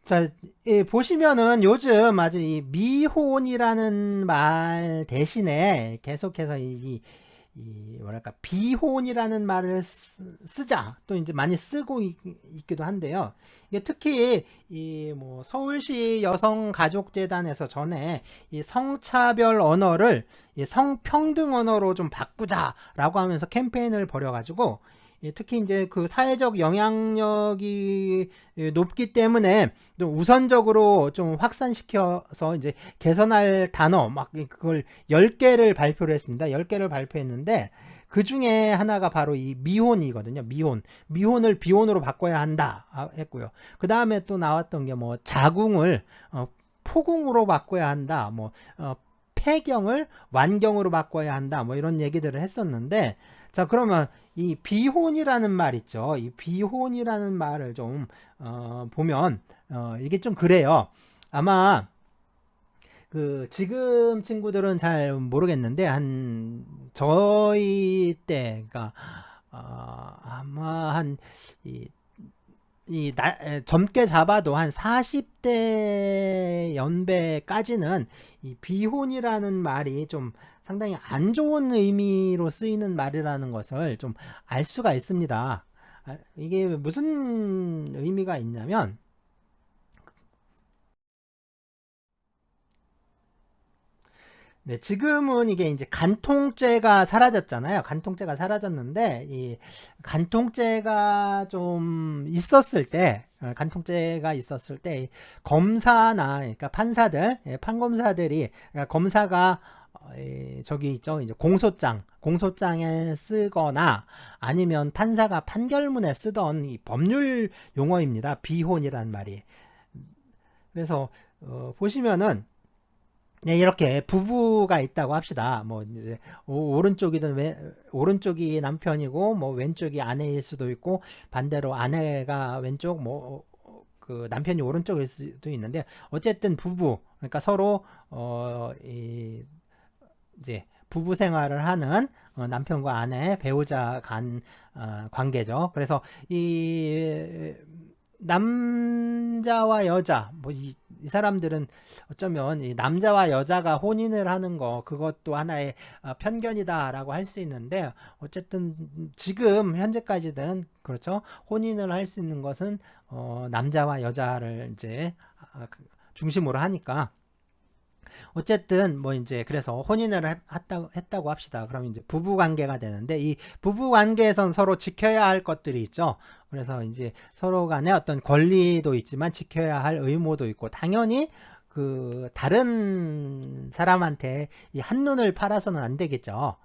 자, 보시면은 요즘 아주 이 미혼이라는 말 대신에 계속해서 뭐랄까 비혼이라는 말을 쓰자 또 이제 많이 쓰고 있기도 한데요. 이게 특히 이 뭐 서울시 여성가족재단에서 전에 이 성차별 언어를 이 성평등 언어로 좀 바꾸자라고 하면서 캠페인을 벌여가지고 특히 이제 그 사회적 영향력이 높기 때문에 좀 우선적으로 좀 확산시켜서 이제 개선할 단어 막 그걸 10개를 발표를 했습니다. 10개를 발표했는데 그 중에 하나가 바로 이 미혼이거든요. 미혼을 비혼으로 바꿔야 한다 했고요. 그 다음에 또 나왔던 게 뭐 자궁을 포궁으로 바꿔야 한다. 뭐 폐경을 완경으로 바꿔야 한다. 뭐 이런 얘기들을 했었는데, 자 그러면 이 비혼이라는 말 있죠. 이 비혼이라는 말을 좀 보면 이게 좀 그래요. 아마 그 지금 친구들은 잘 모르겠는데 한 저희 때, 그러니까 아마 젊게 잡아도 한 40대 연배까지는 이 비혼이라는 말이 좀 상당히 안 좋은 의미로 쓰이는 말이라는 것을 좀 알 수가 있습니다. 이게 무슨 의미가 있냐면, 네, 지금은 이게 이제 간통죄가 사라졌잖아요. 간통죄가 사라졌는데, 이 간통죄가 좀 있었을 때, 간통죄가 있었을 때, 검사나, 그러니까 판사들, 판검사들이, 그러니까 검사가, 저기 있죠. 이제 공소장에 쓰거나 아니면 판사가 판결문에 쓰던 이 법률 용어입니다. 비혼이란 말이. 그래서, 보시면은, 네, 이렇게 부부가 있다고 합시다. 뭐 이제 오른쪽이 남편이고 뭐 왼쪽이 아내일 수도 있고 반대로 아내가 왼쪽 뭐 그 남편이 오른쪽일 수도 있는데 어쨌든 부부, 그러니까 서로 이제 부부 생활을 하는 남편과 아내 배우자 간 관계죠. 그래서 이 남자와 여자 이 사람들은 어쩌면 이 남자와 여자가 혼인을 하는 거 그것도 하나의 편견이다라고 할 수 있는데, 어쨌든 지금 현재까지는 그렇죠. 혼인을 할 수 있는 것은 남자와 여자를 이제 중심으로 하니까, 어쨌든 뭐 이제 그래서 혼인을 했다고 합시다. 그럼 이제 부부 관계가 되는데, 이 부부 관계에선 서로 지켜야 할 것들이 있죠. 그래서 이제 서로 간에 어떤 권리도 있지만 지켜야 할 의무도 있고, 당연히 그 다른 사람한테 이 한눈을 팔아서는 안 되겠죠.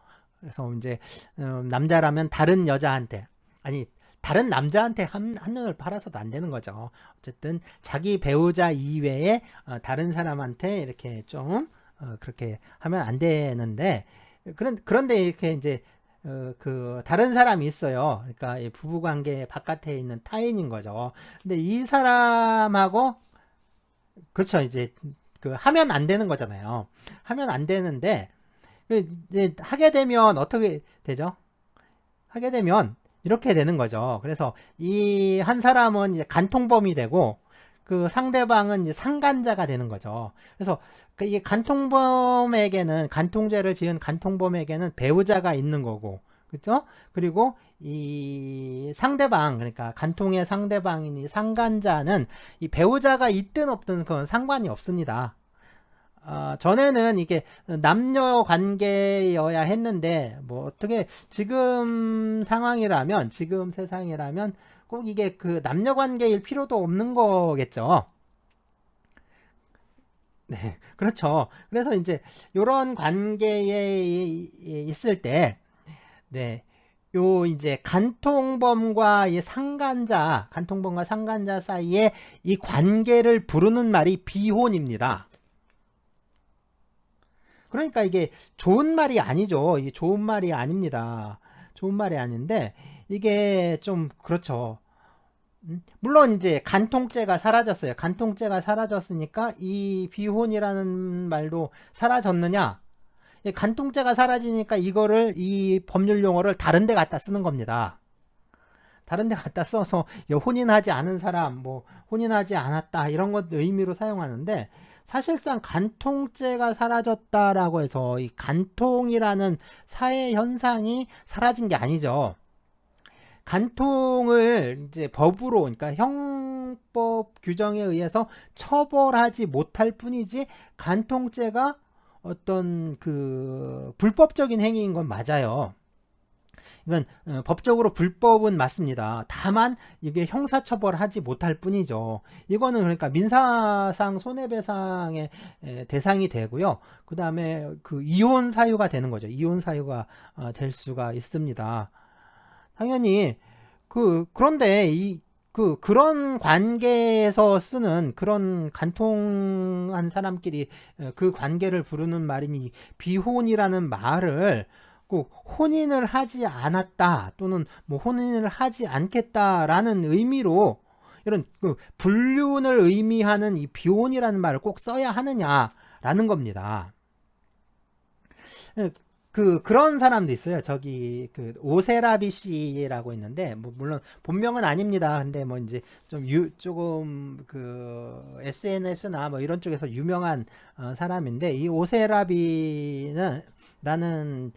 그래서 이제 남자라면 다른 여자한테, 아니 다른 남자한테 한눈을 팔아서도 안 되는 거죠. 어쨌든 자기 배우자 이외에 다른 사람한테 이렇게 좀 그렇게 하면 안 되는데, 그런데 이렇게 이제 그 다른 사람이 있어요. 그러니까 이 부부관계 바깥에 있는 타인인 거죠. 근데 이 사람하고, 그렇죠, 이제 그 하면 안 되는 거잖아요. 하면 안 되는데 이제 하게 되면 어떻게 되죠? 하게 되면 이렇게 되는 거죠. 그래서 이 한 사람은 이제 간통범이 되고 그 상대방은 이제 상간자가 되는 거죠. 그래서 이게 간통죄를 지은 간통범에게는 배우자가 있는 거고, 그렇죠? 그리고 이 상대방, 그러니까 간통의 상대방인 이 상간자는 이 배우자가 있든 없든 그건 상관이 없습니다. 전에는 이게 남녀 관계여야 했는데, 뭐 어떻게 지금 상황이라면, 지금 세상이라면 꼭 이게 그 남녀 관계일 필요도 없는 거겠죠. 네, 그렇죠. 그래서 이제 이런 관계에 있을 때, 네, 요 이제 간통범과 상간자 사이에 이 관계를 부르는 말이 비혼입니다. 그러니까 이게 좋은 말이 아니죠. 이게 좋은 말이 아닙니다. 좋은 말이 아닌데, 이게 좀 그렇죠. 물론 이제 간통죄가 사라졌어요. 간통죄가 사라졌으니까 이 비혼이라는 말도 사라졌느냐? 간통죄가 사라지니까 이 법률 용어를 다른 데 갖다 쓰는 겁니다. 다른 데 갖다 써서 혼인하지 않은 사람, 뭐 혼인하지 않았다 이런 것 의미로 사용하는데, 사실상 간통죄가 사라졌다라고 해서 이 간통이라는 사회 현상이 사라진 게 아니죠. 간통을 이제 법으로, 그러니까 형법 규정에 의해서 처벌하지 못할 뿐이지, 간통죄가 어떤 그 불법적인 행위인 건 맞아요. 이건 법적으로 불법은 맞습니다. 다만 이게 형사처벌하지 못할 뿐이죠. 이거는 그러니까 민사상 손해배상의 대상이 되고요. 그 다음에 그 이혼 사유가 되는 거죠. 이혼 사유가 될 수가 있습니다. 당연히 그런데 그런 관계에서 쓰는 그런 간통한 사람끼리 그 관계를 부르는 말이니, 비혼이라는 말을 꼭 혼인을 하지 않았다 또는 뭐 혼인을 하지 않겠다라는 의미로, 이런 그 불륜을 의미하는 이 비혼이라는 말을 꼭 써야 하느냐라는 겁니다. 그런 사람도 있어요. 저기 그 오세라비 씨라고 있는데, 뭐 물론 본명은 아닙니다. 근데 뭐 이제 조금 그 SNS나 뭐 이런 쪽에서 유명한 사람인데, 이 오세라비는 라는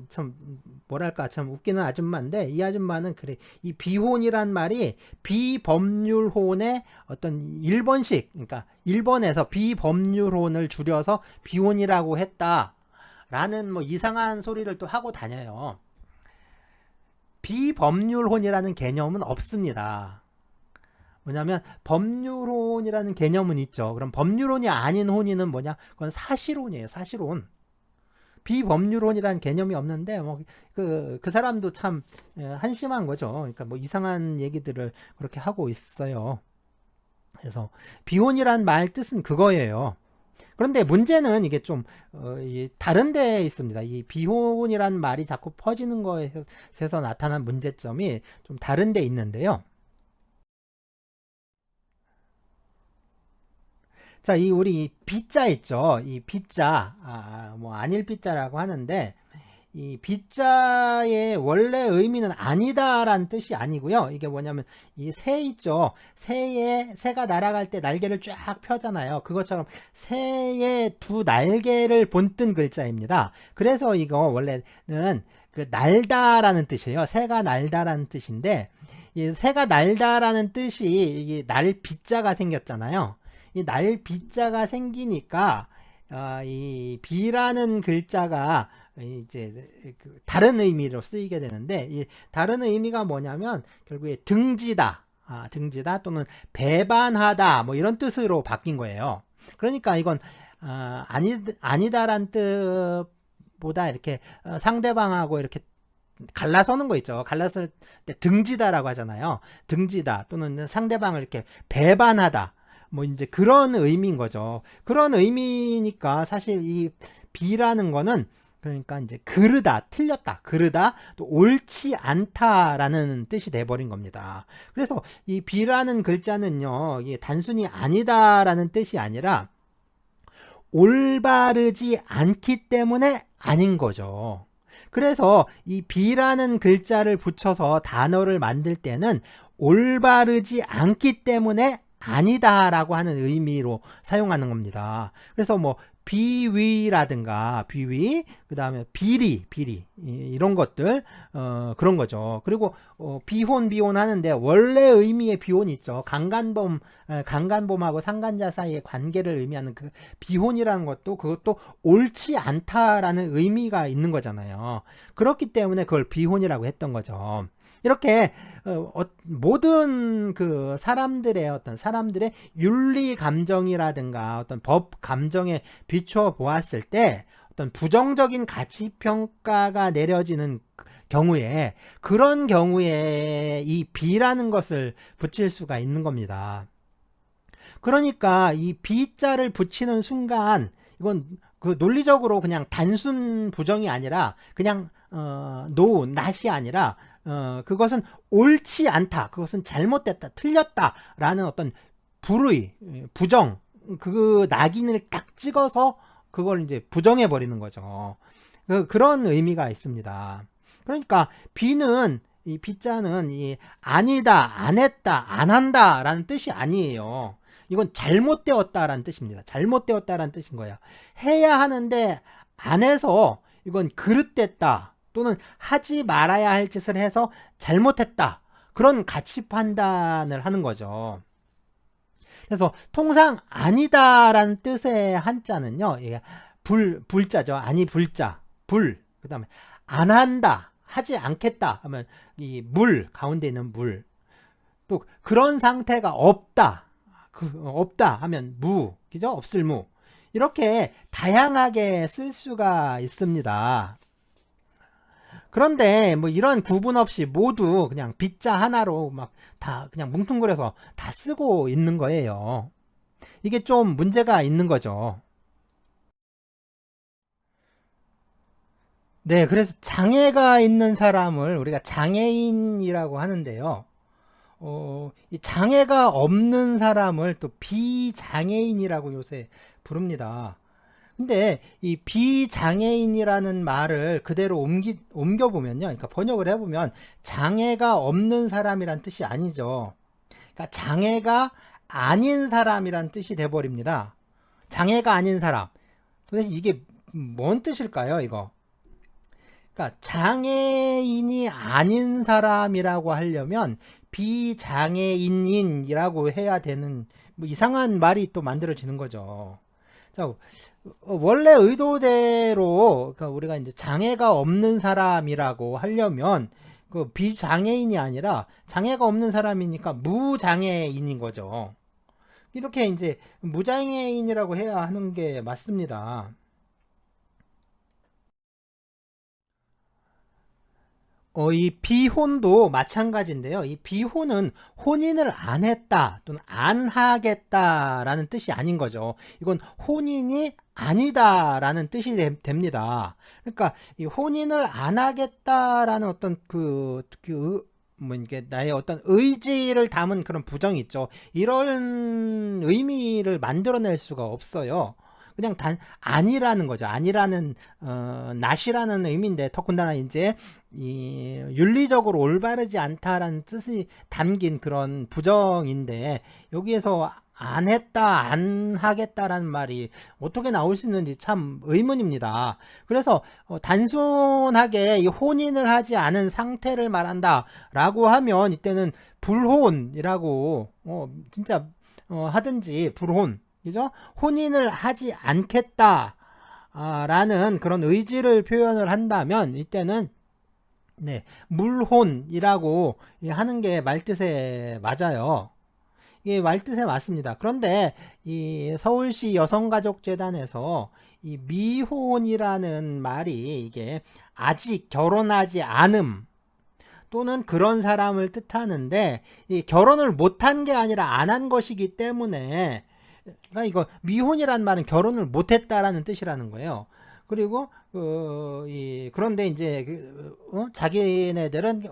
참 뭐랄까 참 웃기는 아줌마인데, 이 아줌마는 그래, 이 비혼이란 말이 비법률혼의 어떤 일본식, 그러니까 일본에서 비법률혼을 줄여서 비혼이라고 했다 라는 뭐 이상한 소리를 또 하고 다녀요. 비법률혼이라는 개념은 없습니다. 뭐냐면 법률혼이라는 개념은 있죠. 그럼 법률혼이 아닌 혼인은 뭐냐? 그건 사실혼이에요. 사실혼. 비법률혼이라는 개념이 없는데, 뭐 그 사람도 참 한심한 거죠. 그러니까 뭐 이상한 얘기들을 그렇게 하고 있어요. 그래서 비혼이란 말 뜻은 그거예요. 그런데 문제는 이게 좀 다른 데 있습니다. 이 비혼이란 말이 자꾸 퍼지는 것에서 나타난 문제점이 좀 다른 데 있는데요. 자, 우리 비자 있죠. 이 비자, 뭐 아닐 비자라고 하는데, 이 비자의 원래 의미는 아니다라는 뜻이 아니고요. 이게 뭐냐면 이 새 있죠. 새가 날아갈 때 날개를 쫙 펴잖아요. 그것처럼 새의 두 날개를 본뜬 글자입니다. 그래서 이거 원래는 그 날다라는 뜻이에요. 새가 날다라는 뜻인데, 이 새가 날다라는 뜻이 이게 날 비자가 생겼잖아요. 이 날 비자가 생기니까 이 비라는 글자가 이제 다른 의미로 쓰이게 되는데, 이 다른 의미가 뭐냐면 결국에 등지다, 등지다 또는 배반하다 뭐 이런 뜻으로 바뀐 거예요. 그러니까 이건 아니다란 뜻보다 이렇게 상대방하고 이렇게 갈라서는 거 있죠. 갈라설 때 등지다라고 하잖아요. 등지다 또는 상대방을 이렇게 배반하다, 뭐 이제 그런 의미인 거죠. 그런 의미니까 사실 이 비라는 거는, 그러니까 이제 그르다, 틀렸다, 그르다, 또 옳지 않다라는 뜻이 돼버린 겁니다. 그래서 이 비라는 글자는요, 이게 단순히 아니다라는 뜻이 아니라 올바르지 않기 때문에 아닌 거죠. 그래서 이 비라는 글자를 붙여서 단어를 만들 때는 올바르지 않기 때문에 아니다라고 하는 의미로 사용하는 겁니다. 그래서 뭐 비위라든가 비위, 그 다음에 비리 이런 것들 그런 거죠. 그리고 비혼 하는데 원래 의미의 비혼이 있죠. 강간범하고 상간자 사이의 관계를 의미하는 그 비혼이라는 것도, 그것도 옳지 않다라는 의미가 있는 거잖아요. 그렇기 때문에 그걸 비혼이라고 했던 거죠. 이렇게 모든 그 사람들의 윤리 감정이라든가 어떤 법 감정에 비추어 보았을 때 어떤 부정적인 가치 평가가 내려지는 경우에, 그런 경우에 이 비라는 것을 붙일 수가 있는 겁니다. 그러니까 이 비자를 붙이는 순간, 이건 그 논리적으로 그냥 단순 부정이 아니라 그냥 낫이 아니라 그것은 옳지 않다, 그것은 잘못됐다, 틀렸다 라는 어떤 불의, 부정, 그 낙인을 딱 찍어서 그걸 이제 부정해 버리는 거죠. 그런 의미가 있습니다. 그러니까 비는 이 비자는 이 아니다, 안 했다, 안 한다 라는 뜻이 아니에요. 이건 잘못되었다라는 뜻입니다. 잘못되었다라는 뜻인 거예요. 해야 하는데 안 해서 이건 그릇됐다 또는 하지 말아야 할 짓을 해서 잘못했다. 그런 가치 판단을 하는 거죠. 그래서 통상 아니다라는 뜻의 한자는요. 불자죠. 아니 불자. 그 다음에 안 한다. 하지 않겠다 하면 이 물 가운데 있는 물. 또 그런 상태가 없다. 없다 하면 무. 그죠? 없을 무. 이렇게 다양하게 쓸 수가 있습니다. 그런데 뭐 이런 구분 없이 모두 그냥 빗자 하나로 막 다 그냥 뭉뚱그려서 다 쓰고 있는 거예요. 이게 좀 문제가 있는 거죠. 네, 그래서 장애가 있는 사람을 우리가 장애인이라고 하는데요. 이 장애가 없는 사람을 또 비장애인이라고 요새 부릅니다. 근데 이 비장애인이라는 말을 그대로 옮겨보면요. 그러니까 번역을 해보면 장애가 없는 사람이란 뜻이 아니죠. 그러니까 장애가 아닌 사람이란 뜻이 돼버립니다. 장애가 아닌 사람. 도대체 이게 뭔 뜻일까요, 이거? 그러니까 장애인이 아닌 사람이라고 하려면 비장애인이라고 해야 되는 뭐 이상한 말이 또 만들어지는 거죠. 자, 원래 의도대로 그러니까 우리가 이제 장애가 없는 사람이라고 하려면 그 비장애인이 아니라 장애가 없는 사람이니까 무장애인인 거죠. 이렇게 이제 무장애인이라고 해야 하는 게 맞습니다. 이 비혼도 마찬가지인데요. 이 비혼은 혼인을 안 했다 또는 안 하겠다라는 뜻이 아닌 거죠. 이건 혼인이 아니다라는 뜻이 됩니다. 그러니까 이 혼인을 안 하겠다라는 어떤 뭐 이게 나의 어떤 의지를 담은 그런 부정이 있죠. 이런 의미를 만들어낼 수가 없어요. 그냥 아니라는 거죠. 아니라는 낫이라는 의미인데 더군다나 이제 이 윤리적으로 올바르지 않다라는 뜻이 담긴 그런 부정인데 여기에서 안 했다, 안 하겠다라는 말이 어떻게 나올 수 있는지 참 의문입니다. 그래서 단순하게 이 혼인을 하지 않은 상태를 말한다라고 하면 이때는 불혼이라고 진짜 하든지 불혼 그죠? 혼인을 하지 않겠다 라는 그런 의지를 표현을 한다면 이때는 네, 물혼이라고 하는 게 말뜻에 맞아요. 이게 말뜻에 맞습니다. 그런데 이 서울시 여성가족재단에서 이 미혼이라는 말이 이게 아직 결혼하지 않음 또는 그런 사람을 뜻하는데 이 결혼을 못한 게 아니라 안 한 것이기 때문에 그러니까 이거 미혼이란 말은 결혼을 못했다라는 뜻이라는 거예요. 그리고 그런데 이제 자기네들은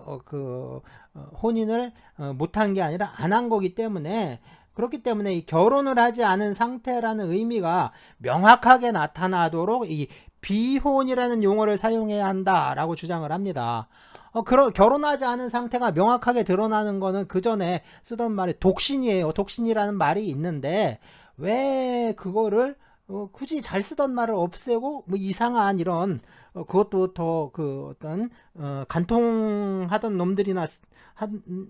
혼인을 못한 게 아니라 안 한 거기 때문에 그렇기 때문에 이 결혼을 하지 않은 상태라는 의미가 명확하게 나타나도록 이 비혼이라는 용어를 사용해야 한다라고 주장을 합니다. 결혼하지 않은 상태가 명확하게 드러나는 거는 그 전에 쓰던 말이 독신이에요. 독신이라는 말이 있는데 왜 그거를 굳이 잘 쓰던 말을 없애고 뭐 이상한 이런 그것도 더 어떤 간통하던 놈들이나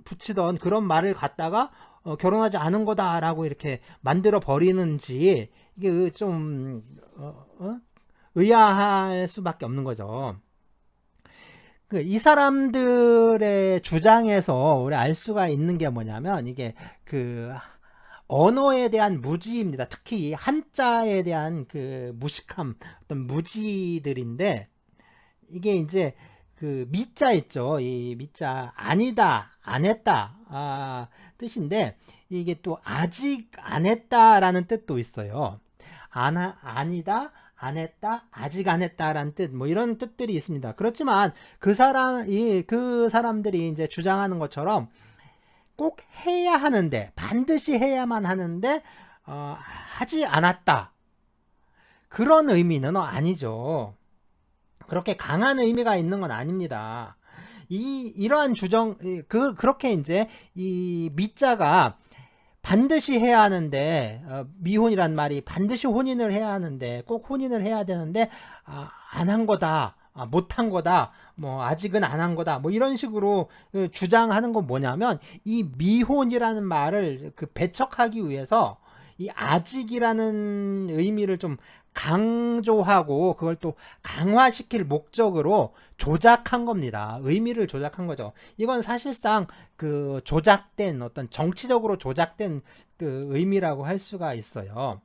붙이던 그런 말을 갖다가 결혼하지 않은 거다라고 이렇게 만들어 버리는지 이게 좀 의아할 수밖에 없는 거죠. 이 사람들의 주장에서 우리 알 수가 있는 게 뭐냐면 이게 언어에 대한 무지입니다. 특히 한자에 대한 무식함, 어떤 무지들인데 이게 이제 미자 있죠. 이 미자 아니다, 안 했다 뜻인데 이게 또 아직 안 했다라는 뜻도 있어요. 아니다, 안 했다, 아직 안 했다라는 뜻, 뭐 이런 뜻들이 있습니다. 그렇지만 그 사람들이 이제 주장하는 것처럼 꼭 해야 하는데 반드시 해야만 하는데 하지 않았다 그런 의미는 아니죠. 그렇게 강한 의미가 있는 건 아닙니다. 이러한 주정, 그렇게 이제 이 미자가 반드시 해야 하는데, 미혼이란 말이 반드시 혼인을 해야 하는데, 꼭 혼인을 해야 되는데, 안 한 거다. 못 한 거다. 뭐, 아직은 안 한 거다. 뭐, 이런 식으로 주장하는 건 뭐냐면, 이 미혼이라는 말을 그 배척하기 위해서 이 아직이라는 의미를 좀 강조하고 그걸 또 강화시킬 목적으로 조작한 겁니다. 의미를 조작한 거죠. 이건 사실상 그 조작된 어떤 정치적으로 조작된 그 의미라고 할 수가 있어요.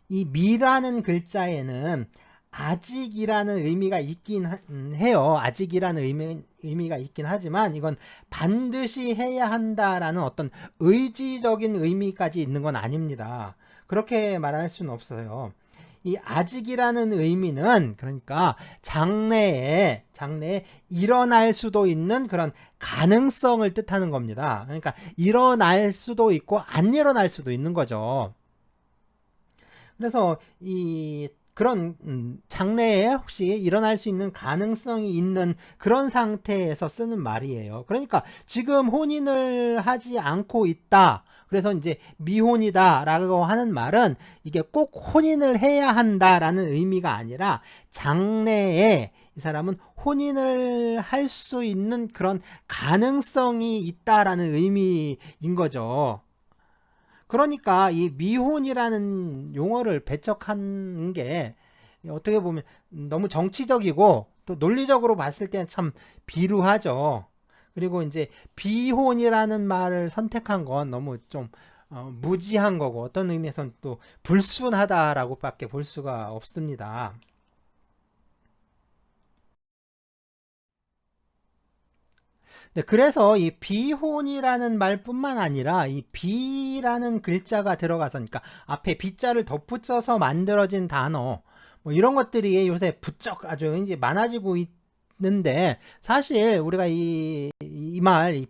이 미라는 글자에는 아직이라는 의미가 있긴 해요. 아직이라는 의미가 있긴 하지만 이건 반드시 해야 한다라는 어떤 의지적인 의미까지 있는 건 아닙니다. 그렇게 말할 수는 없어요. 이 아직이라는 의미는 그러니까 장래에 일어날 수도 있는 그런 가능성을 뜻하는 겁니다. 그러니까 일어날 수도 있고 안 일어날 수도 있는 거죠. 그래서 이 그런 장래에 혹시 일어날 수 있는 가능성이 있는 그런 상태에서 쓰는 말이에요. 그러니까 지금 혼인을 하지 않고 있다. 그래서 이제 미혼이다라고 하는 말은 이게 꼭 혼인을 해야 한다라는 의미가 아니라 장래에 이 사람은 혼인을 할 수 있는 그런 가능성이 있다라는 의미인 거죠. 그러니까 이 미혼이라는 용어를 배척한 게 어떻게 보면 너무 정치적이고 또 논리적으로 봤을 때는 참 비루하죠. 그리고 이제 비혼이라는 말을 선택한 건 너무 좀 무지한 거고 어떤 의미에서는 또 불순하다라고밖에 볼 수가 없습니다. 네, 그래서 이 비혼이라는 말뿐만 아니라 이 비라는 글자가 들어가서 그러니까 앞에 비자를 덧붙여서 만들어진 단어 뭐 이런 것들이 요새 부쩍 아주 이제 많아지고 있는데 사실 우리가 이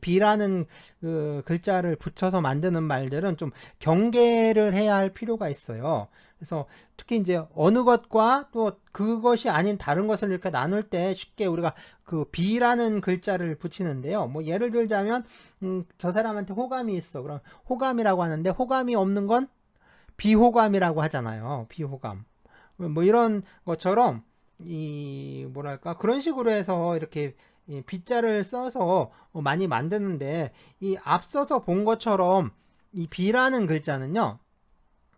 비라는 그 글자를 붙여서 만드는 말들은 좀 경계를 해야 할 필요가 있어요. 그래서 특히 이제 어느 것과 또 그것이 아닌 다른 것을 이렇게 나눌 때 쉽게 우리가 그 비라는 글자를 붙이는데요. 뭐 예를 들자면 저 사람한테 호감이 있어. 그럼 호감이라고 하는데 호감이 없는 건 비호감이라고 하잖아요. 비호감. 뭐 이런 것처럼 이 뭐랄까 그런 식으로 해서 이렇게 이 비자를 써서 많이 만드는데 이 앞서서 본 것처럼 이 비라는 글자는요.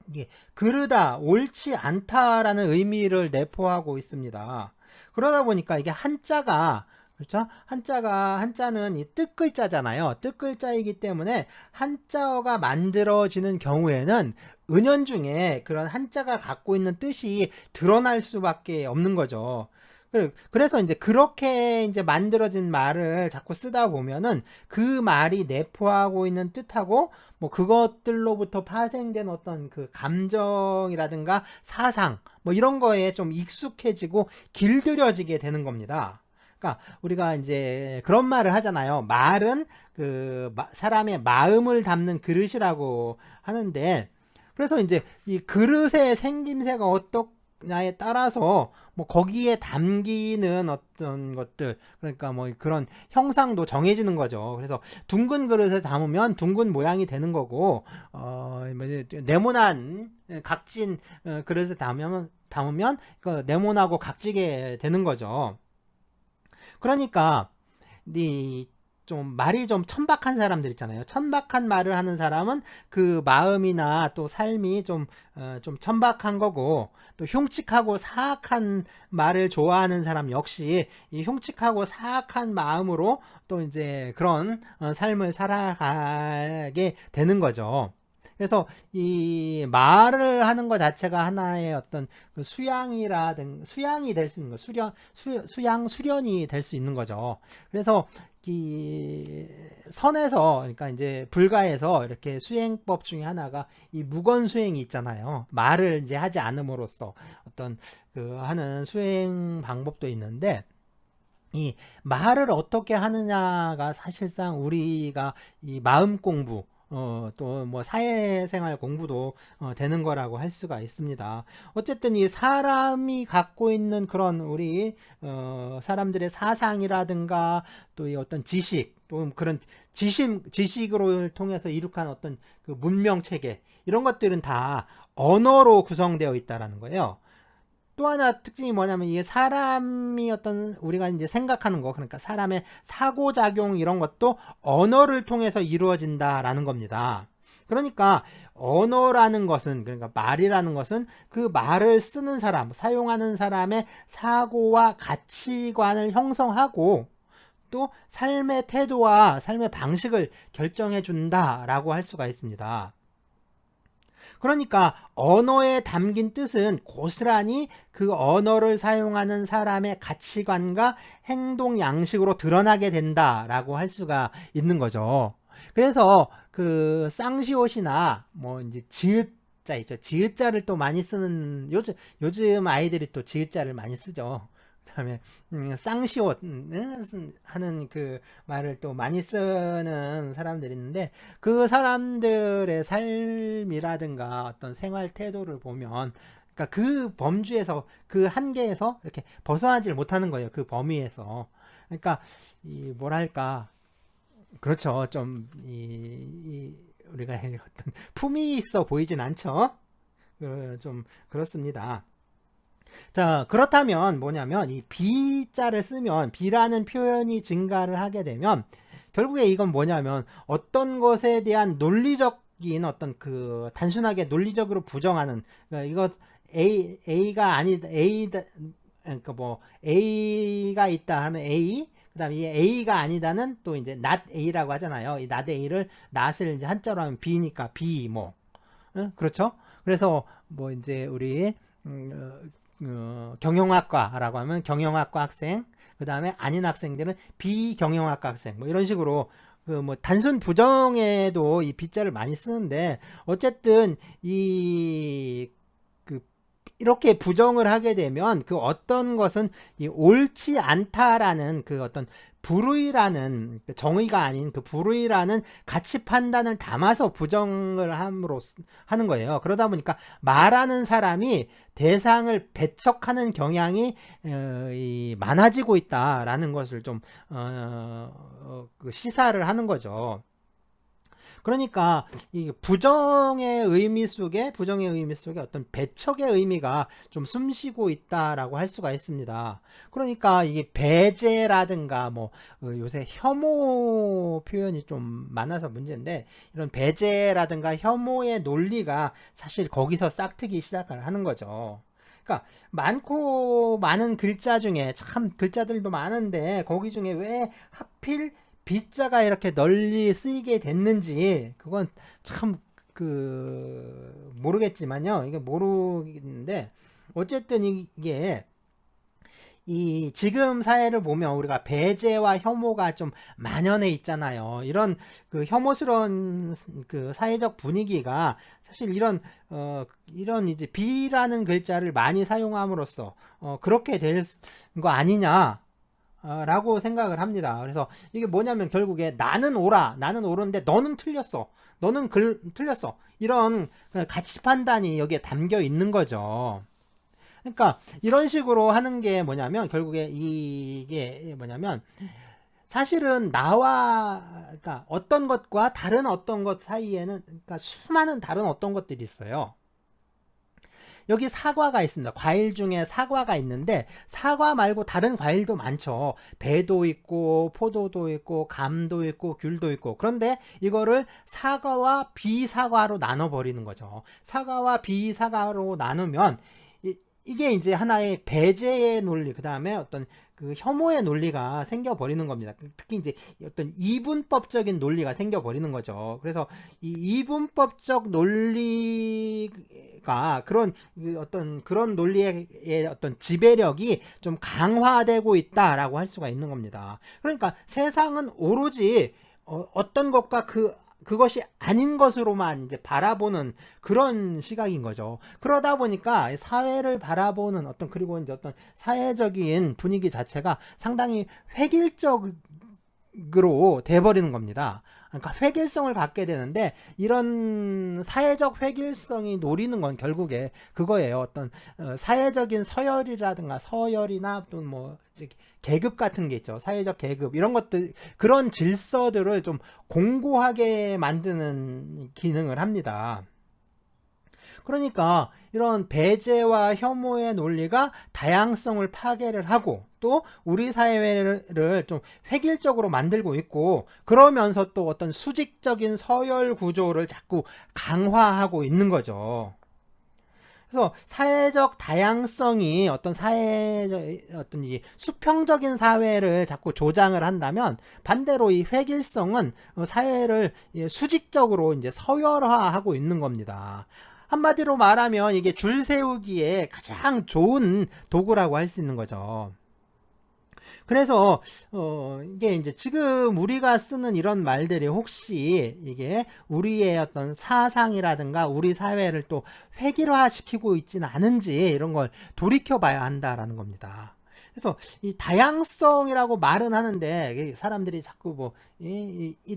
이게 그르다, 옳지 않다라는 의미를 내포하고 있습니다. 그러다 보니까 이게 한자가 그렇죠? 한자는 이 뜻글자잖아요. 뜻글자이기 때문에 한자어가 만들어지는 경우에는 은연중에 그런 한자가 갖고 있는 뜻이 드러날 수밖에 없는 거죠. 그래서 이제 그렇게 이제 만들어진 말을 자꾸 쓰다 보면은 그 말이 내포하고 있는 뜻하고 뭐 그것들로부터 파생된 어떤 그 감정이라든가 사상 뭐 이런 거에 좀 익숙해지고 길들여지게 되는 겁니다. 그러니까 우리가 이제 그런 말을 하잖아요. 말은 그 사람의 마음을 담는 그릇이라고 하는데 그래서 이제 이 그릇의 생김새가 어떻냐에 따라서 뭐 거기에 담기는 어떤 것들 그러니까 뭐 그런 형상도 정해지는 거죠. 그래서 둥근 그릇에 담으면 둥근 모양이 되는 거고 뭐 네모난 각진 그릇에 담으면 그 네모나고 각지게 되는 거죠. 그러니까 이 좀 말이 좀 천박한 사람들 있잖아요. 천박한 말을 하는 사람은 그 마음이나 또 삶이 좀 천박한 거고 또 흉측하고 사악한 말을 좋아하는 사람 역시 이 흉측하고 사악한 마음으로 또 이제 그런 삶을 살아가게 되는 거죠. 그래서 이 말을 하는 것 자체가 하나의 어떤 그 수양이 될 수 있는 거, 수련이 될 수 있는 거죠. 그래서 이 선에서 그러니까 이제 불가에서 이렇게 수행법 중에 하나가 이 무건 수행이 있잖아요. 말을 이제 하지 않음으로써 어떤 그 하는 수행 방법도 있는데 이 말을 어떻게 하느냐가 사실상 우리가 이 마음 공부 또 뭐 사회생활 공부도 되는 거라고 할 수가 있습니다. 어쨌든 이 사람이 갖고 있는 그런 우리 사람들의 사상이라든가 또 이 어떤 지식 또 그런 지식으로 통해서 이룩한 어떤 그 문명 체계 이런 것들은 다 언어로 구성되어 있다라는 거예요. 또 하나 특징이 뭐냐면 이게 사람이 어떤 우리가 이제 생각하는 거 그러니까 사람의 사고작용 이런 것도 언어를 통해서 이루어진다라는 겁니다. 그러니까 언어라는 것은 그러니까 말이라는 것은 그 말을 쓰는 사람 사용하는 사람의 사고와 가치관을 형성하고 또 삶의 태도와 삶의 방식을 결정해 준다라고 할 수가 있습니다. 그러니까 언어에 담긴 뜻은 고스란히 그 언어를 사용하는 사람의 가치관과 행동 양식으로 드러나게 된다라고 할 수가 있는 거죠. 그래서 그 쌍시옷이나 뭐 이제 지읒자 있죠. 지읒자를 또 많이 쓰는 요즘 아이들이 또 지읒자를 많이 쓰죠. 그다음에 쌍시옷 하는 그 말을 또 많이 쓰는 사람들이 있는데 그 사람들의 삶이라든가 어떤 생활 태도를 보면 그러니까 그 범주에서 그 한계에서 이렇게 벗어나질 못하는 거예요. 그 범위에서. 그러니까 이 뭐랄까 그렇죠. 좀 우리가 어떤 품위 있어 보이진 않죠. 좀 그렇습니다. 자, 그렇다면 뭐냐면 이 비자를 쓰면 비라는 표현이 증가를 하게 되면 결국에 이건 뭐냐면 어떤 것에 대한 논리적인 어떤 그 단순하게 논리적으로 부정하는 그러니까 이거 A가 아니다 그러니까 뭐 A가 있다 하면 A 그다음에 이 A가 아니다는 또 이제 not A라고 하잖아요. 이 not A를 not을 이제 한자로 하면 B니까 B 뭐 그렇죠? 그래서 뭐 이제 우리 경영학과라고 하면 경영학과 학생, 그 다음에 아닌 학생들은 비경영학과 학생, 뭐 이런 식으로 그 뭐 단순 부정에도 이 비자를 많이 쓰는데 어쨌든 이렇게 부정을 하게 되면 그 어떤 것은 옳지 않다라는 그 어떤 불의라는 정의가 아닌 그 불의라는 가치 판단을 담아서 부정을 함으로 하는 거예요. 그러다 보니까 말하는 사람이 대상을 배척하는 경향이 많아지고 있다라는 것을 좀 시사를 하는 거죠. 그러니까 이 부정의 의미 속에 어떤 배척의 의미가 좀 숨쉬고 있다라고 할 수가 있습니다. 그러니까 이게 배제라든가 뭐 요새 혐오 표현이 좀 많아서 문제인데 이런 배제라든가 혐오의 논리가 사실 거기서 싹트기 시작을 하는 거죠. 그러니까 많은 글자 중에 참 글자들도 많은데 거기 중에 왜 하필 비자가 이렇게 널리 쓰이게 됐는지 그건 참 모르겠지만요. 이게 모르겠는데 어쨌든 이게 이 지금 사회를 보면 우리가 배제와 혐오가 좀 만연해 있잖아요. 이런 그 혐오스러운 그 사회적 분위기가 사실 이런 이제 비라는 글자를 많이 사용함으로써 그렇게 될 거 아니냐. 라고 생각을 합니다. 그래서 이게 뭐냐면 결국에 나는 옳은데 너는 틀렸어. 너는 틀렸어. 이런 가치 판단이 여기에 담겨 있는 거죠. 그러니까 이런 식으로 하는 게 뭐냐면 결국에 이게 뭐냐면 사실은 그러니까 어떤 것과 다른 어떤 것 사이에는 그러니까 수많은 다른 어떤 것들이 있어요. 여기 사과가 있습니다. 과일 중에 사과가 있는데 사과 말고 다른 과일도 많죠. 배도 있고 포도도 있고 감도 있고 귤도 있고 그런데 이거를 사과와 비사과로 나눠버리는 거죠. 사과와 비사과로 나누면 이게 이제 하나의 배제의 논리 그 다음에 어떤 그 혐오의 논리가 생겨버리는 겁니다. 특히 이제 어떤 이분법적인 논리가 생겨버리는 거죠. 그래서 이 이분법적 논리가 그런 논리의 어떤 지배력이 좀 강화되고 있다라고 할 수가 있는 겁니다. 그러니까 세상은 오로지 어떤 것과 그것이 아닌 것으로만 이제 바라보는 그런 시각인 거죠. 그러다 보니까 사회를 바라보는 그리고 이제 어떤 사회적인 분위기 자체가 상당히 획일적인 수직으로 돼버리는 겁니다. 그러니까 획일성을 갖게 되는데, 이런 사회적 획일성이 노리는 건 결국에 그거예요. 어떤 사회적인 서열이라든가 서열이나 또 뭐 계급 같은 게 있죠. 사회적 계급 이런 것들, 그런 질서들을 좀 공고하게 만드는 기능을 합니다. 그러니까 이런 배제와 혐오의 논리가 다양성을 파괴를 하고 또 우리 사회를 좀 획일적으로 만들고 있고, 그러면서 또 어떤 수직적인 서열 구조를 자꾸 강화하고 있는 거죠. 그래서 사회적 다양성이 어떤 어떤 이 수평적인 사회를 자꾸 조장을 한다면, 반대로 이 획일성은 사회를 수직적으로 이제 서열화하고 있는 겁니다. 한마디로 말하면 이게 줄 세우기에 가장 좋은 도구라고 할 수 있는 거죠. 그래서 이게 이제 지금 우리가 쓰는 이런 말들이 혹시 이게 우리의 어떤 사상이라든가 우리 사회를 또 획일화시키고 있지는 않은지, 이런 걸 돌이켜 봐야 한다라는 겁니다. 그래서 이 다양성이라고 말은 하는데, 사람들이 자꾸 뭐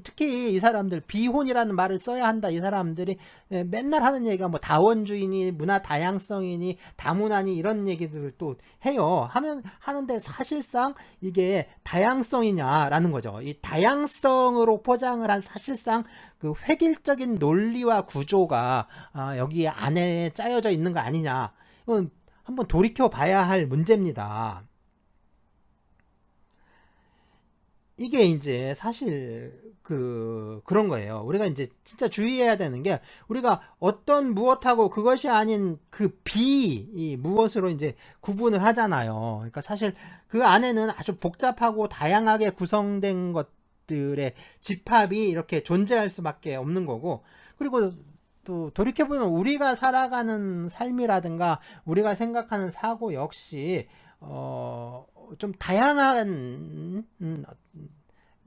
특히 이 사람들 비혼이라는 말을 써야 한다, 이 사람들이 맨날 하는 얘기가 뭐 다원주의니 문화 다양성이니 다문화니 이런 얘기들을 또 해요. 하는데 사실상 이게 다양성이냐라는 거죠. 이 다양성으로 포장을 한 사실상 그 획일적인 논리와 구조가 여기 안에 짜여져 있는 거 아니냐, 이건 한번 돌이켜 봐야 할 문제입니다. 이게 이제 사실 그런 거예요. 우리가 이제 진짜 주의해야 되는 게, 우리가 어떤 무엇하고 그것이 아닌 이 무엇으로 이제 구분을 하잖아요. 그러니까 사실 그 안에는 아주 복잡하고 다양하게 구성된 것들의 집합이 이렇게 존재할 수밖에 없는 거고, 그리고 또 돌이켜보면 우리가 살아가는 삶이라든가 우리가 생각하는 사고 역시 좀 다양한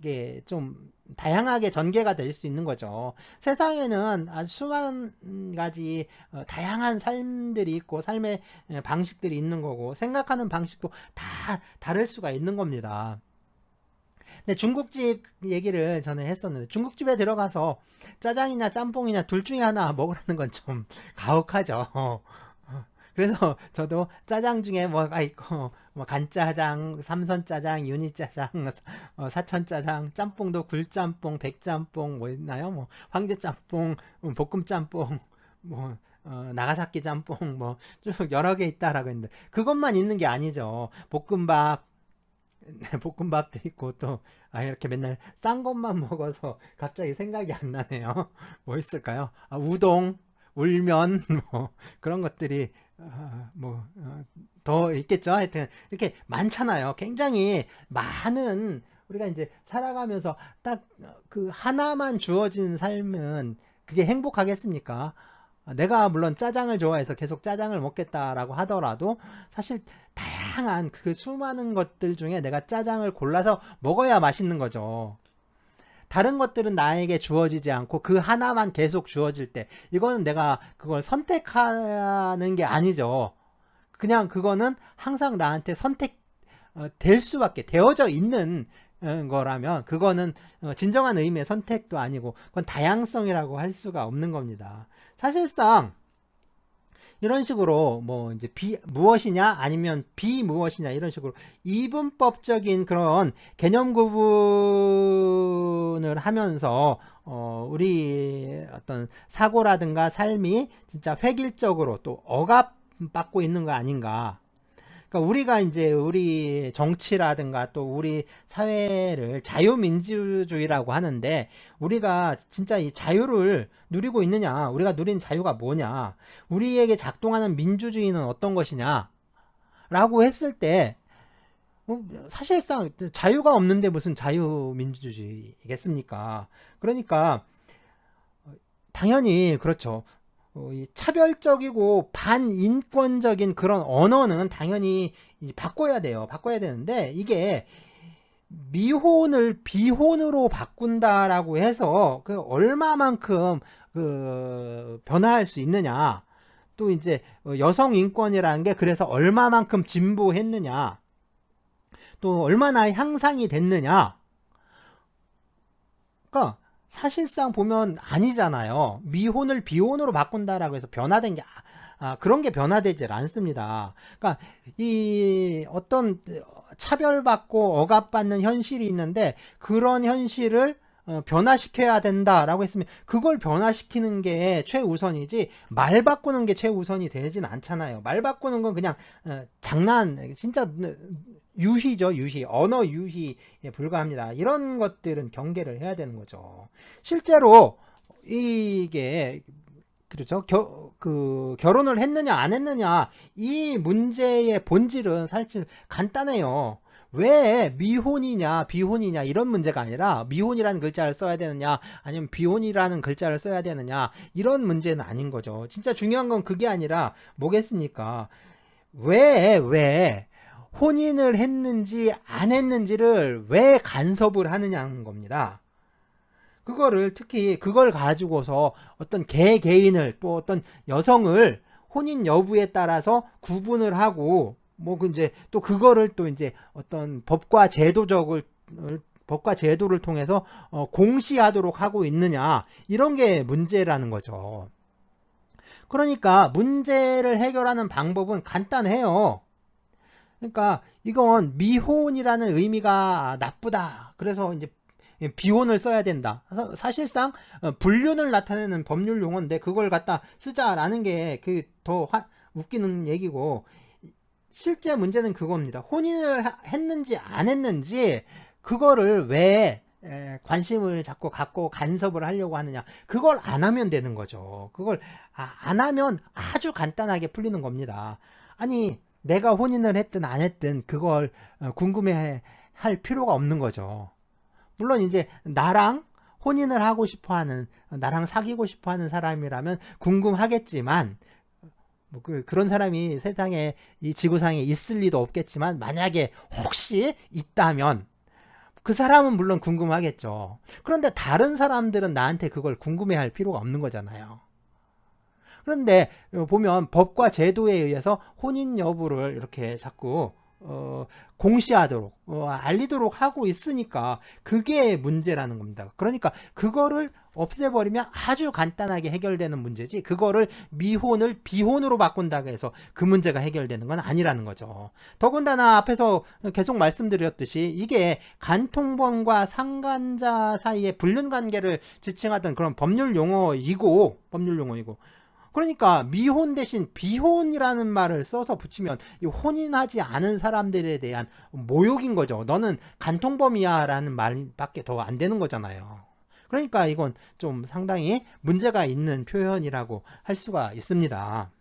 게 좀 다양하게 전개가 될 수 있는 거죠. 세상에는 아주 수많은 가지 다양한 삶들이 있고 삶의 방식들이 있는 거고, 생각하는 방식도 다 다를 수가 있는 겁니다. 근데 중국집 얘기를 전에 했었는데, 중국집에 들어가서 짜장이냐 짬뽕이냐 둘 중에 하나 먹으라는 건 좀 가혹하죠. 그래서 저도 짜장 중에 뭐가 있고, 뭐 간짜장, 삼선짜장, 유니짜장, 사천짜장, 짬뽕도 굴짬뽕, 백짬뽕 뭐 있나요? 뭐 황제짬뽕, 볶음짬뽕, 뭐 나가사키 짬뽕, 뭐 쭉 여러 개 있다라고 했는데, 그것만 있는 게 아니죠. 볶음밥도 있고, 또 이렇게 맨날 싼 것만 먹어서 갑자기 생각이 안 나네요. 뭐 있을까요? 우동, 울면 뭐 그런 것들이 더 있겠죠. 하여튼 이렇게 많잖아요. 굉장히 많은, 우리가 이제 살아가면서 딱 그 하나만 주어진 삶은 그게 행복하겠습니까? 내가 물론 짜장을 좋아해서 계속 짜장을 먹겠다라고 하더라도, 사실 다양한 그 수많은 것들 중에 내가 짜장을 골라서 먹어야 맛있는 거죠. 다른 것들은 나에게 주어지지 않고 그 하나만 계속 주어질 때, 이거는 내가 그걸 선택하는 게 아니죠. 그냥 그거는 항상 나한테 될 수밖에 되어져 있는 거라면, 그거는 진정한 의미의 선택도 아니고, 그건 다양성이라고 할 수가 없는 겁니다. 사실상 이런 식으로 뭐 이제 무엇이냐 아니면 비무엇이냐, 이런 식으로 이분법적인 그런 개념 구분을 하면서 우리 어떤 사고라든가 삶이 진짜 획일적으로 또 억압받고 있는 거 아닌가. 그러니까 우리가 이제 우리 정치라든가 또 우리 사회를 자유민주주의라고 하는데, 우리가 진짜 이 자유를 누리고 있느냐, 우리가 누린 자유가 뭐냐, 우리에게 작동하는 민주주의는 어떤 것이냐 라고 했을 때, 사실상 자유가 없는데 무슨 자유민주주의겠습니까? 그러니까 당연히 그렇죠. 이 차별적이고 반인권적인 그런 언어는 당연히 바꿔야 돼요. 바꿔야 되는데, 이게 미혼을 비혼으로 바꾼다라고 해서 그 얼마만큼 변화할 수 있느냐, 또 이제 여성 인권이라는 게 그래서 얼마만큼 진보했느냐, 또 얼마나 향상이 됐느냐, 그러니까 사실상 보면 아니잖아요. 미혼을 비혼으로 바꾼다라고 해서 변화된 게 그런 게 변화되질 않습니다. 그러니까 이 어떤 차별받고 억압받는 현실이 있는데 그런 현실을 변화시켜야 된다라고 했으면 그걸 변화시키는 게 최우선이지 말 바꾸는 게 최우선이 되진 않잖아요. 말 바꾸는 건 그냥 장난, 진짜 유희죠, 유희. 언어 유희에 불과합니다. 이런 것들은 경계를 해야 되는 거죠. 실제로 이게 그렇죠. 결혼을 했느냐 안 했느냐 이 문제의 본질은 사실 간단해요. 왜 미혼이냐 비혼이냐 이런 문제가 아니라 미혼이라는 글자를 써야 되느냐 아니면 비혼이라는 글자를 써야 되느냐 이런 문제는 아닌 거죠. 진짜 중요한 건 그게 아니라 뭐겠습니까? 왜 혼인을 했는지 안 했는지를 왜 간섭을 하느냐는 겁니다. 그거를 특히 그걸 가지고서 어떤 개개인을 또 어떤 여성을 혼인 여부에 따라서 구분을 하고 뭐 이제 또 그거를 또 이제 어떤 법과 제도를 통해서 공시하도록 하고 있느냐 이런 게 문제라는 거죠. 그러니까 문제를 해결하는 방법은 간단해요. 그러니까 이건 미혼이라는 의미가 나쁘다. 그래서 이제 비혼을 써야 된다. 사실상 불륜을 나타내는 법률 용어인데 그걸 갖다 쓰자라는 게 그 더 웃기는 얘기고 실제 문제는 그겁니다. 혼인을 했는지 안 했는지 그거를 왜 관심을 자꾸 갖고 간섭을 하려고 하느냐. 그걸 안 하면 되는 거죠. 그걸 안 하면 아주 간단하게 풀리는 겁니다. 아니 내가 혼인을 했든 안 했든 그걸 궁금해 할 필요가 없는 거죠. 물론 이제 나랑 혼인을 하고 싶어하는 나랑 사귀고 싶어하는 사람이라면 궁금하겠지만 뭐 그런 사람이 세상에 이 지구상에 있을 리도 없겠지만 만약에 혹시 있다면 그 사람은 물론 궁금하겠죠. 그런데 다른 사람들은 나한테 그걸 궁금해할 필요가 없는 거잖아요. 그런데 보면 법과 제도에 의해서 혼인 여부를 이렇게 자꾸 공시하도록 알리도록 하고 있으니까 그게 문제라는 겁니다. 그러니까 그거를 없애버리면 아주 간단하게 해결되는 문제지 그거를 미혼을 비혼으로 바꾼다고 해서 그 문제가 해결되는 건 아니라는 거죠. 더군다나 앞에서 계속 말씀드렸듯이 이게 간통범과 상간자 사이의 불륜관계를 지칭하던 그런 법률 용어이고 그러니까 미혼 대신 비혼이라는 말을 써서 붙이면 이 혼인하지 않은 사람들에 대한 모욕인 거죠. 너는 간통범이야 라는 말밖에 더 안 되는 거잖아요. 그러니까 이건 좀 상당히 문제가 있는 표현이라고 할 수가 있습니다.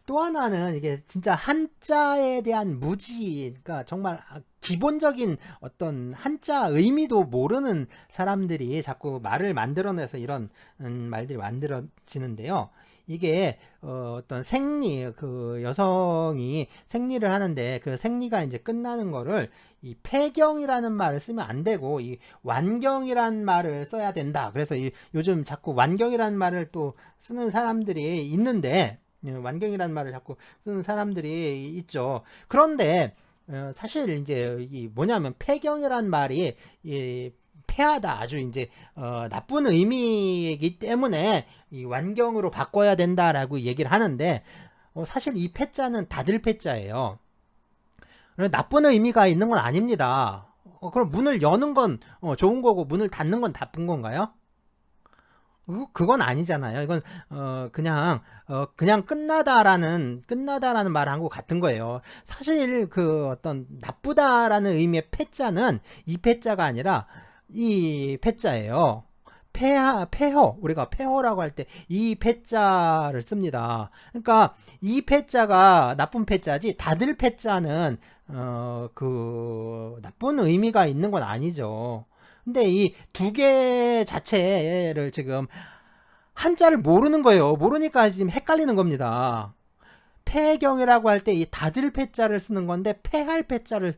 또 하나는 이게 진짜 한자에 대한 무지, 그러니까 정말 기본적인 어떤 한자 의미도 모르는 사람들이 자꾸 말을 만들어내서 이런 말들이 만들어지는데요. 이게 어떤 생리, 그 여성이 생리를 하는데 그 생리가 이제 끝나는 거를 이 폐경이라는 말을 쓰면 안 되고 이 완경이라는 말을 써야 된다. 그래서 요즘 자꾸 완경이라는 말을 또 쓰는 사람들이 있는데 완경이라는 말을 자꾸 쓰는 사람들이 있죠. 그런데 사실 이제 이 뭐냐면 폐경이란 말이 폐하다 아주 이제 나쁜 의미이기 때문에 이 완경으로 바꿔야 된다라고 얘기를 하는데 사실 이 폐자는 닫을 폐자예요. 나쁜 의미가 있는 건 아닙니다. 그럼 문을 여는 건 좋은 거고 문을 닫는 건 나쁜 건가요? 그건 아니잖아요. 이건 그냥 끝나다라는 말하고 같은 거예요. 사실 그 어떤 나쁘다라는 의미의 패자는 이 패자가 아니라 이 패자예요. 폐허 우리가 폐허라고 할 때 이 패자를 씁니다. 그러니까 이 패자가 나쁜 패자지 닫을 패자는 그 나쁜 의미가 있는 건 아니죠. 근데 이 두 개 자체를 지금 한자를 모르는 거예요. 모르니까 지금 헷갈리는 겁니다. 폐경이라고 할 때 이 닫을 패자를 쓰는 건데 폐할 패자를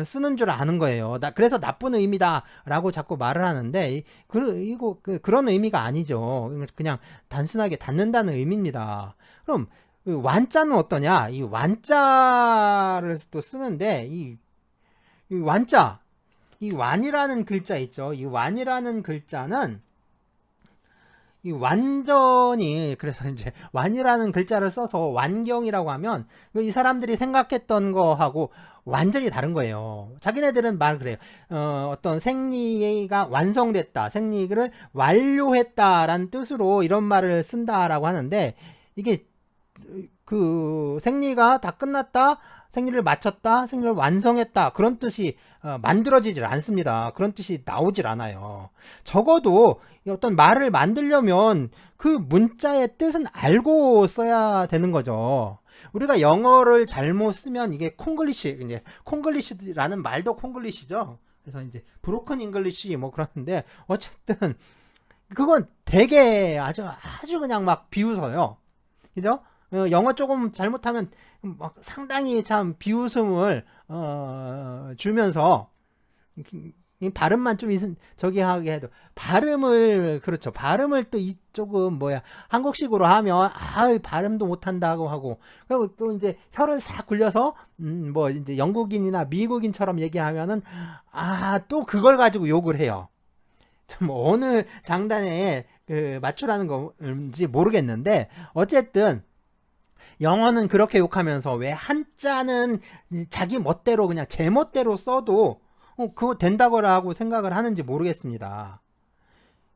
쓰는 줄 아는 거예요. 그래서 나쁜 의미다라고 자꾸 말을 하는데 그런 의미가 아니죠. 그냥 단순하게 닫는다는 의미입니다. 그럼 완자는 어떠냐? 이 완자를 또 쓰는데 이 완자, 이 완이라는 글자 있죠. 이 완이라는 글자는 이 완전히, 그래서 이제 완이라는 글자를 써서 완경이라고 하면 이 사람들이 생각했던 거하고 완전히 다른 거예요. 자기네들은 말 그래요. 어떤 생리가 완성됐다, 생리를 완료했다라는 뜻으로 이런 말을 쓴다라고 하는데, 이게 그 생리가 다 끝났다, 생리를 마쳤다, 생리를 완성했다, 그런 뜻이 만들어지질 않습니다. 그런 뜻이 나오질 않아요. 적어도 어떤 말을 만들려면 그 문자의 뜻은 알고 써야 되는 거죠. 우리가 영어를 잘못 쓰면 이게 콩글리시, 이제 콩글리시라는 말도 콩글리시죠. 그래서 이제 브로큰 잉글리시 뭐 그러는데, 어쨌든 그건 되게 아주 그냥 막 비웃어요. 그죠? 영어 조금 잘못하면 막 상당히 참 비웃음을 주면서, 이 발음만 좀 저기 하게 해도 발음을, 그렇죠, 발음을 또 조금 뭐야 한국식으로 하면 발음도 못한다고 하고, 그리고 또 이제 혀를 싹 굴려서 뭐 이제 영국인이나 미국인처럼 얘기하면은 또 그걸 가지고 욕을 해요. 좀 어느 장단에 그 맞추라는 건지 모르겠는데, 어쨌든 영어는 그렇게 욕하면서 왜 한자는 자기 멋대로 그냥 제 멋대로 써도 그거 된다고라고 생각을 하는지 모르겠습니다.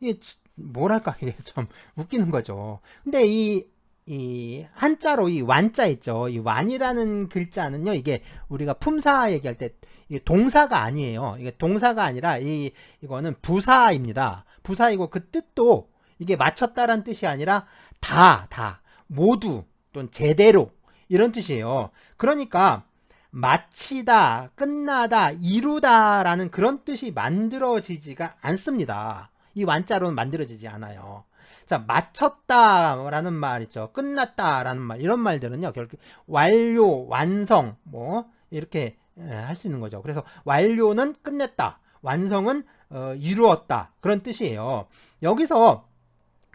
이게 뭐랄까, 이게 좀 웃기는 거죠. 근데 이 한자로 이 완자 있죠. 이 완이라는 글자는요, 이게 우리가 품사 얘기할 때 이게 동사가 아니에요. 이게 동사가 아니라 이거는 부사입니다. 부사이고, 그 뜻도 이게 맞췄다란 뜻이 아니라 다 모두 또는 제대로 이런 뜻이에요. 그러니까 마치다, 끝나다, 이루다라는 그런 뜻이 만들어지지가 않습니다. 이 완자로는 만들어지지 않아요. 자, 마쳤다라는 말 있죠. 끝났다라는 말, 이런 말들은요, 결국 완료, 완성 뭐 이렇게 할 수 있는 거죠. 그래서 완료는 끝냈다, 완성은 이루었다, 그런 뜻이에요. 여기서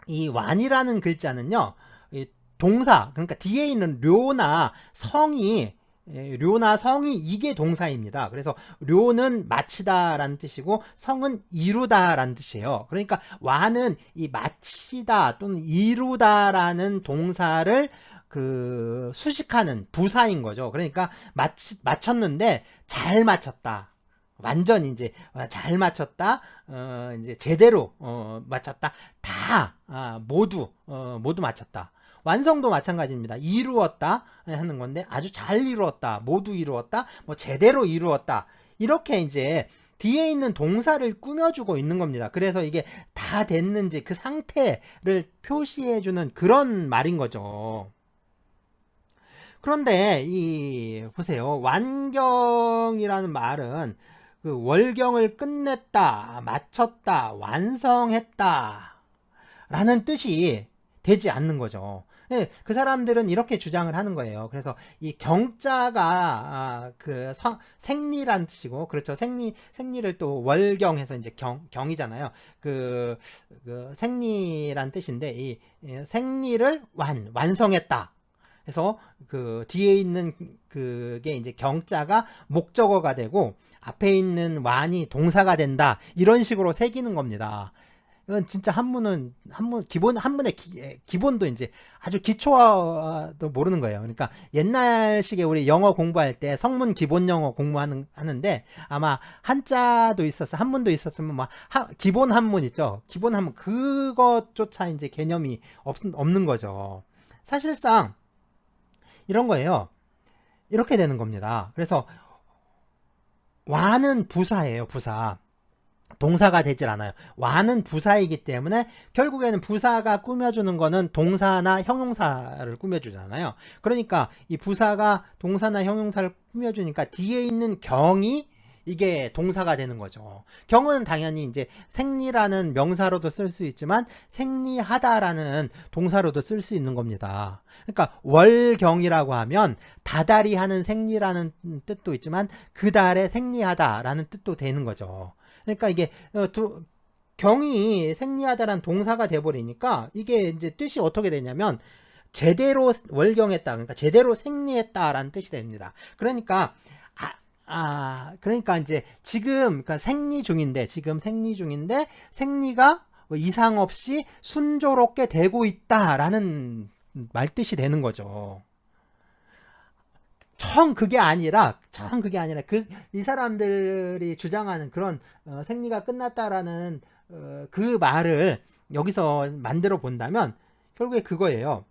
이 완이라는 글자는요, 이 동사, 그러니까 뒤에 있는 료나 성이 이게 동사입니다. 그래서 료는 마치다라는 뜻이고, 성은 이루다라는 뜻이에요. 그러니까 완은 이 마치다 또는 이루다라는 동사를 그 수식하는 부사인 거죠. 그러니까 마쳤는데 잘 마쳤다, 완전 이제 잘 마쳤다, 이제 제대로 마쳤다, 다 모두 마쳤다. 완성도 마찬가지입니다. 이루었다 하는 건데, 아주 잘 이루었다, 모두 이루었다, 뭐 제대로 이루었다, 이렇게 이제 뒤에 있는 동사를 꾸며주고 있는 겁니다. 그래서 이게 다 됐는지 그 상태를 표시해주는 그런 말인 거죠. 그런데 보세요. 완경이라는 말은 그 월경을 끝냈다, 마쳤다, 완성했다 라는 뜻이 되지 않는 거죠. 네, 그 사람들은 이렇게 주장을 하는 거예요. 그래서 이 경자가 그 생리란 뜻이고, 그렇죠. 생리를 또 월경해서 이제 경이잖아요. 그 생리란 뜻인데, 이 생리를 완성했다. 그래서 그 뒤에 있는 그게 이제 경자가 목적어가 되고, 앞에 있는 완이 동사가 된다, 이런 식으로 새기는 겁니다. 이건 진짜 한문의 기본도 이제 아주 기초도 모르는 거예요. 그러니까 옛날식에 우리 영어 공부할 때 성문 기본 영어 하는데, 아마 한자도 있었어, 한문도 있었으면 막 기본 한문 있죠. 기본 한문, 그것조차 이제 개념이 없는 거죠. 사실상 이런 거예요. 이렇게 되는 겁니다. 그래서 완은 부사예요, 부사. 동사가 되질 않아요. 완은 부사이기 때문에 결국에는 부사가 꾸며주는 거는 동사나 형용사를 꾸며주잖아요. 그러니까 이 부사가 동사나 형용사를 꾸며주니까 뒤에 있는 경이 이게 동사가 되는 거죠. 경은 당연히 이제 생리라는 명사로도 쓸 수 있지만 생리하다라는 동사로도 쓸 수 있는 겁니다. 그러니까 월경이라고 하면 다달이 하는 생리라는 뜻도 있지만 그 달에 생리하다라는 뜻도 되는 거죠. 그러니까 이게 경이 생리하다라는 동사가 돼버리니까 이게 이제 뜻이 어떻게 되냐면 제대로 월경했다, 그러니까 제대로 생리했다라는 뜻이 됩니다. 그러니까 그러니까 이제 지금 그러니까 지금 생리 중인데 생리가 이상 없이 순조롭게 되고 있다라는 말뜻이 되는 거죠. 이 사람들이 주장하는 그런 생리가 끝났다라는 그 말을 여기서 만들어 본다면 결국에 그거예요.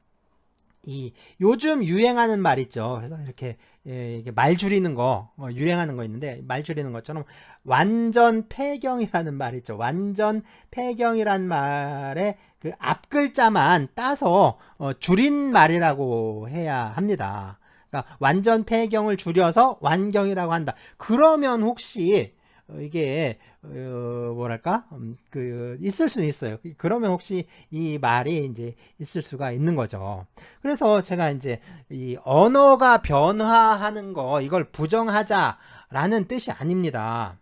이 요즘 유행하는 말 있죠. 그래서 이렇게 이게 말 줄이는 거 유행하는 거 있는데 말 줄이는 것처럼 완전 폐경이라는 말 있죠. 완전 폐경이란 말의 그 앞 글자만 따서 줄인 말이라고 해야 합니다. 그러니까 완전 폐경을 줄여서 완경이라고 한다. 그러면 혹시 이게 뭐랄까 있을 수는 있어요. 그러면 혹시 이 말이 이제 있을 수가 있는 거죠. 그래서 제가 이제 이 언어가 변화하는 거 이걸 부정하자라는 뜻이 아닙니다.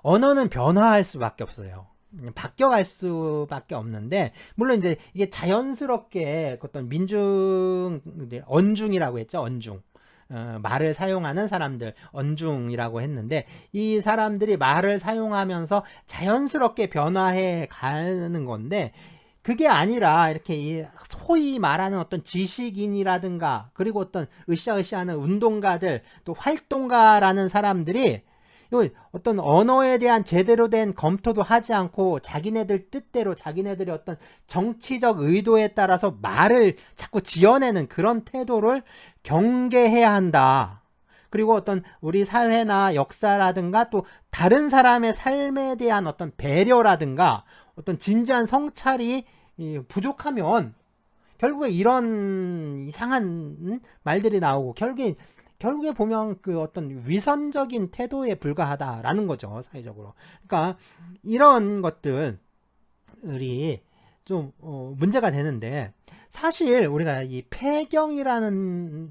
언어는 변화할 수밖에 없어요. 바뀌어갈 수밖에 없는데 물론 이제 이게 자연스럽게 어떤 언중이라고 했죠. 언중. 말을 사용하는 사람들 언중이라고 했는데 이 사람들이 말을 사용하면서 자연스럽게 변화해 가는 건데 그게 아니라 이렇게 소위 말하는 어떤 지식인이라든가 그리고 어떤 으쌰으쌰하는 운동가들 또 활동가라는 사람들이 어떤 언어에 대한 제대로 된 검토도 하지 않고 자기네들 뜻대로 자기네들의 어떤 정치적 의도에 따라서 말을 자꾸 지어내는 그런 태도를 경계해야 한다. 그리고 어떤 우리 사회나 역사라든가 또 다른 사람의 삶에 대한 어떤 배려라든가 어떤 진지한 성찰이 부족하면 결국에 이런 이상한 말들이 나오고 결국에 보면 그 어떤 위선적인 태도에 불과하다라는 거죠, 사회적으로. 그러니까 이런 것들이 좀 문제가 되는데 사실 우리가 이 폐경이라고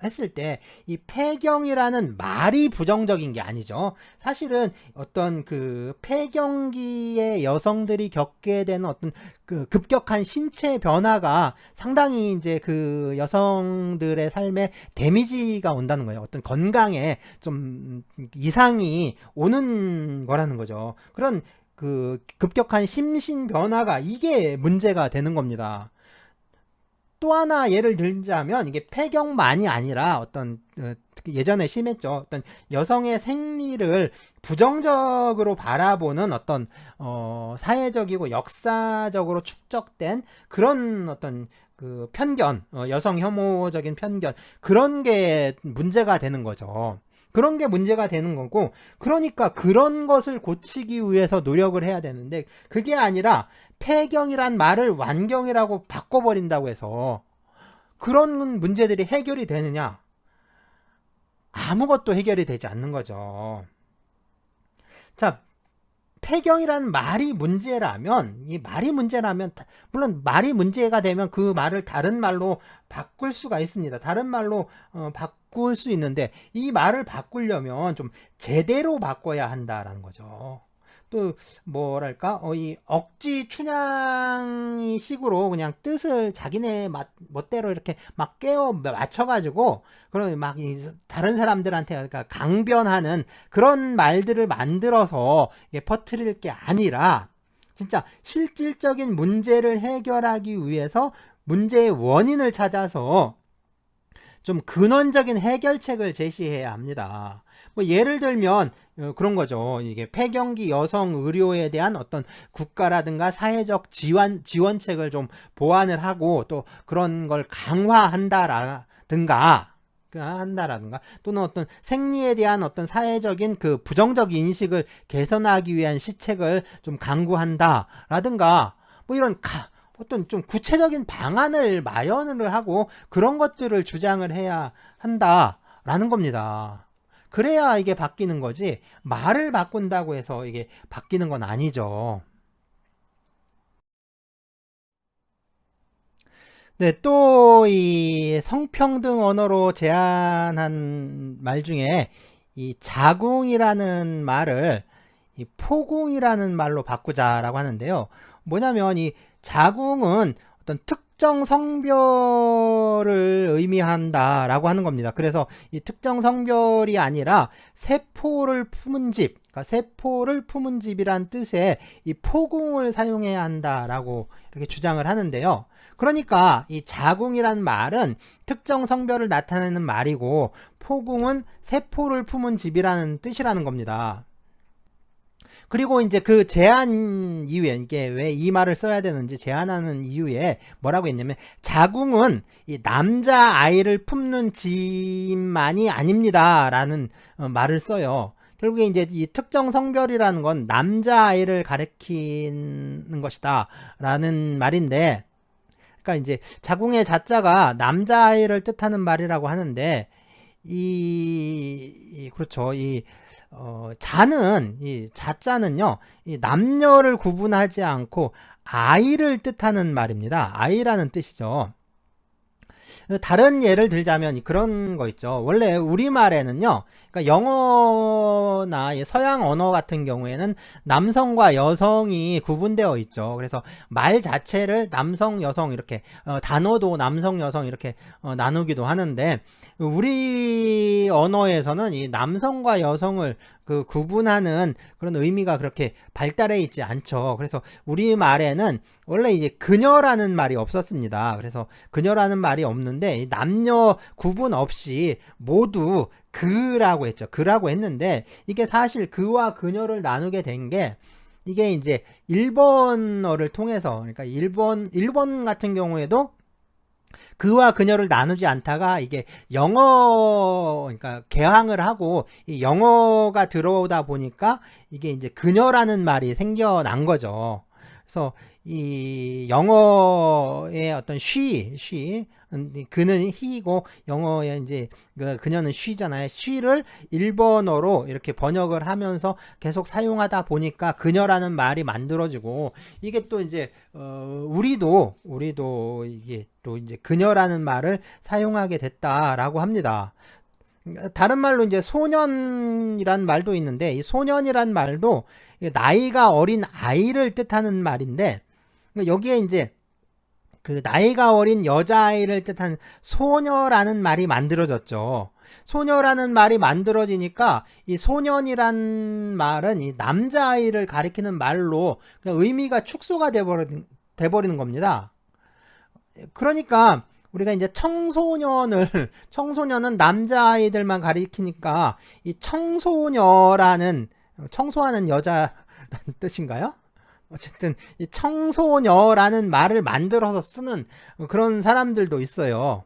했을 때 이 폐경이라는 말이 부정적인 게 아니죠. 사실은 어떤 그 폐경기의 여성들이 겪게 되는 어떤 그 급격한 신체 변화가 상당히 이제 그 여성들의 삶에 데미지가 온다는 거예요. 어떤 건강에 좀 이상이 오는 거라는 거죠. 그런 그 급격한 심신 변화가 이게 문제가 되는 겁니다. 또 하나 예를 들자면 이게 폐경만이 아니라 어떤 예전에 심했죠. 어떤 여성의 생리를 부정적으로 바라보는 어떤 사회적이고 역사적으로 축적된 그런 어떤 그 편견, 여성 혐오적인 편견 그런 게 문제가 되는 거죠. 그런 게 문제가 되는 거고 그러니까 그런 것을 고치기 위해서 노력을 해야 되는데 그게 아니라 폐경이란 말을 완경이라고 바꿔버린다고 해서 그런 문제들이 해결이 되느냐? 아무것도 해결이 되지 않는 거죠. 자, 폐경이라는 말이 문제라면 물론 말이 문제가 되면 그 말을 다른 말로 바꿀 수가 있습니다. 다른 말로 바꿀 수 있는데 이 말을 바꾸려면 좀 제대로 바꿔야 한다라는 거죠. 또 뭐랄까 이 억지 춘향이 식으로 그냥 뜻을 자기네 멋대로 이렇게 막 깨워 맞춰가지고 그런 막 다른 사람들한테 그러니까 강변하는 그런 말들을 만들어서 퍼뜨릴 게 아니라 진짜 실질적인 문제를 해결하기 위해서 문제의 원인을 찾아서 좀 근원적인 해결책을 제시해야 합니다. 뭐 예를 들면 그런 거죠. 이게 폐경기 여성 의료에 대한 어떤 국가라든가 사회적 지원책을 좀 보완을 하고 또 그런 걸 강화한다라든가 또는 어떤 생리에 대한 어떤 사회적인 그 부정적 인식을 개선하기 위한 시책을 좀 강구한다라든가 뭐 이런 어떤 좀 구체적인 방안을 마련을 하고 그런 것들을 주장을 해야 한다라는 겁니다. 그래야 이게 바뀌는 거지 말을 바꾼다고 해서 이게 바뀌는 건 아니죠. 네, 또 이 성평등 언어로 제안한 말 중에 이 자궁이라는 말을 이 포궁이라는 말로 바꾸자라고 하는데요. 뭐냐면 이 자궁은 어떤 특정 성별을 의미한다라고 하는 겁니다. 그래서 이 특정 성별이 아니라 세포를 품은 집, 그러니까 세포를 품은 집이란 뜻의 이 포궁을 사용해야 한다라고 이렇게 주장을 하는데요. 그러니까 이 자궁이란 말은 특정 성별을 나타내는 말이고 포궁은 세포를 품은 집이라는 뜻이라는 겁니다. 그리고 이제 그 제한 이유에 이게 왜 이 말을 써야 되는지 제한하는 이유에 뭐라고 했냐면 자궁은 이 남자 아이를 품는 집만이 아닙니다라는 말을 써요. 결국에 이제 이 특정 성별이라는 건 남자 아이를 가리키는 것이다라는 말인데, 그러니까 이제 자궁의 자자가 남자 아이를 뜻하는 말이라고 하는데 그렇죠. 이 자자는요, 이 남녀를 구분하지 않고 아이를 뜻하는 말입니다. 아이라는 뜻이죠. 다른 예를 들자면 그런 거 있죠. 원래 우리말에는요, 그러니까 영어나 서양 언어 같은 경우에는 남성과 여성이 구분되어 있죠. 그래서 말 자체를 남성, 여성 이렇게 단어도 남성, 여성 이렇게 나누기도 하는데 우리 언어에서는 이 남성과 여성을 구분하는 그런 의미가 그렇게 발달해 있지 않죠. 그래서 우리 말에는 원래 이제 그녀라는 말이 없었습니다. 그래서 그녀라는 말이 없는데 남녀 구분 없이 모두 그라고 했죠. 그라고 했는데 이게 사실 그와 그녀를 나누게 된 게 이게 이제 일본어를 통해서, 그러니까 일본 같은 경우에도 그와 그녀를 나누지 않다가 이게 영어, 그러니까 개항을 하고 이 영어가 들어오다 보니까 이게 이제 그녀라는 말이 생겨난 거죠. 그래서 이 영어의 어떤 그는 he이고 영어에 이제 그녀는 she잖아요. she를 일본어로 이렇게 번역을 하면서 계속 사용하다 보니까 그녀라는 말이 만들어지고 이게 또 이제 우리도 이게 또 이제 그녀라는 말을 사용하게 됐다라고 합니다. 다른 말로 이제 소년이란 말도 있는데 이 소년이란 말도 나이가 어린 아이를 뜻하는 말인데 여기에 이제 그 나이가 어린 여자아이를 뜻한 소녀라는 말이 만들어졌죠. 소녀라는 말이 만들어지니까 이 소년이란 말은 이 남자아이를 가리키는 말로 그냥 의미가 축소가 돼버리는 겁니다. 그러니까 우리가 이제 청소년은 남자아이들만 가리키니까 이 청소녀라는 청소하는 여자라는 뜻인가요? 어쨌든 이 청소녀라는 말을 만들어서 쓰는 그런 사람들도 있어요.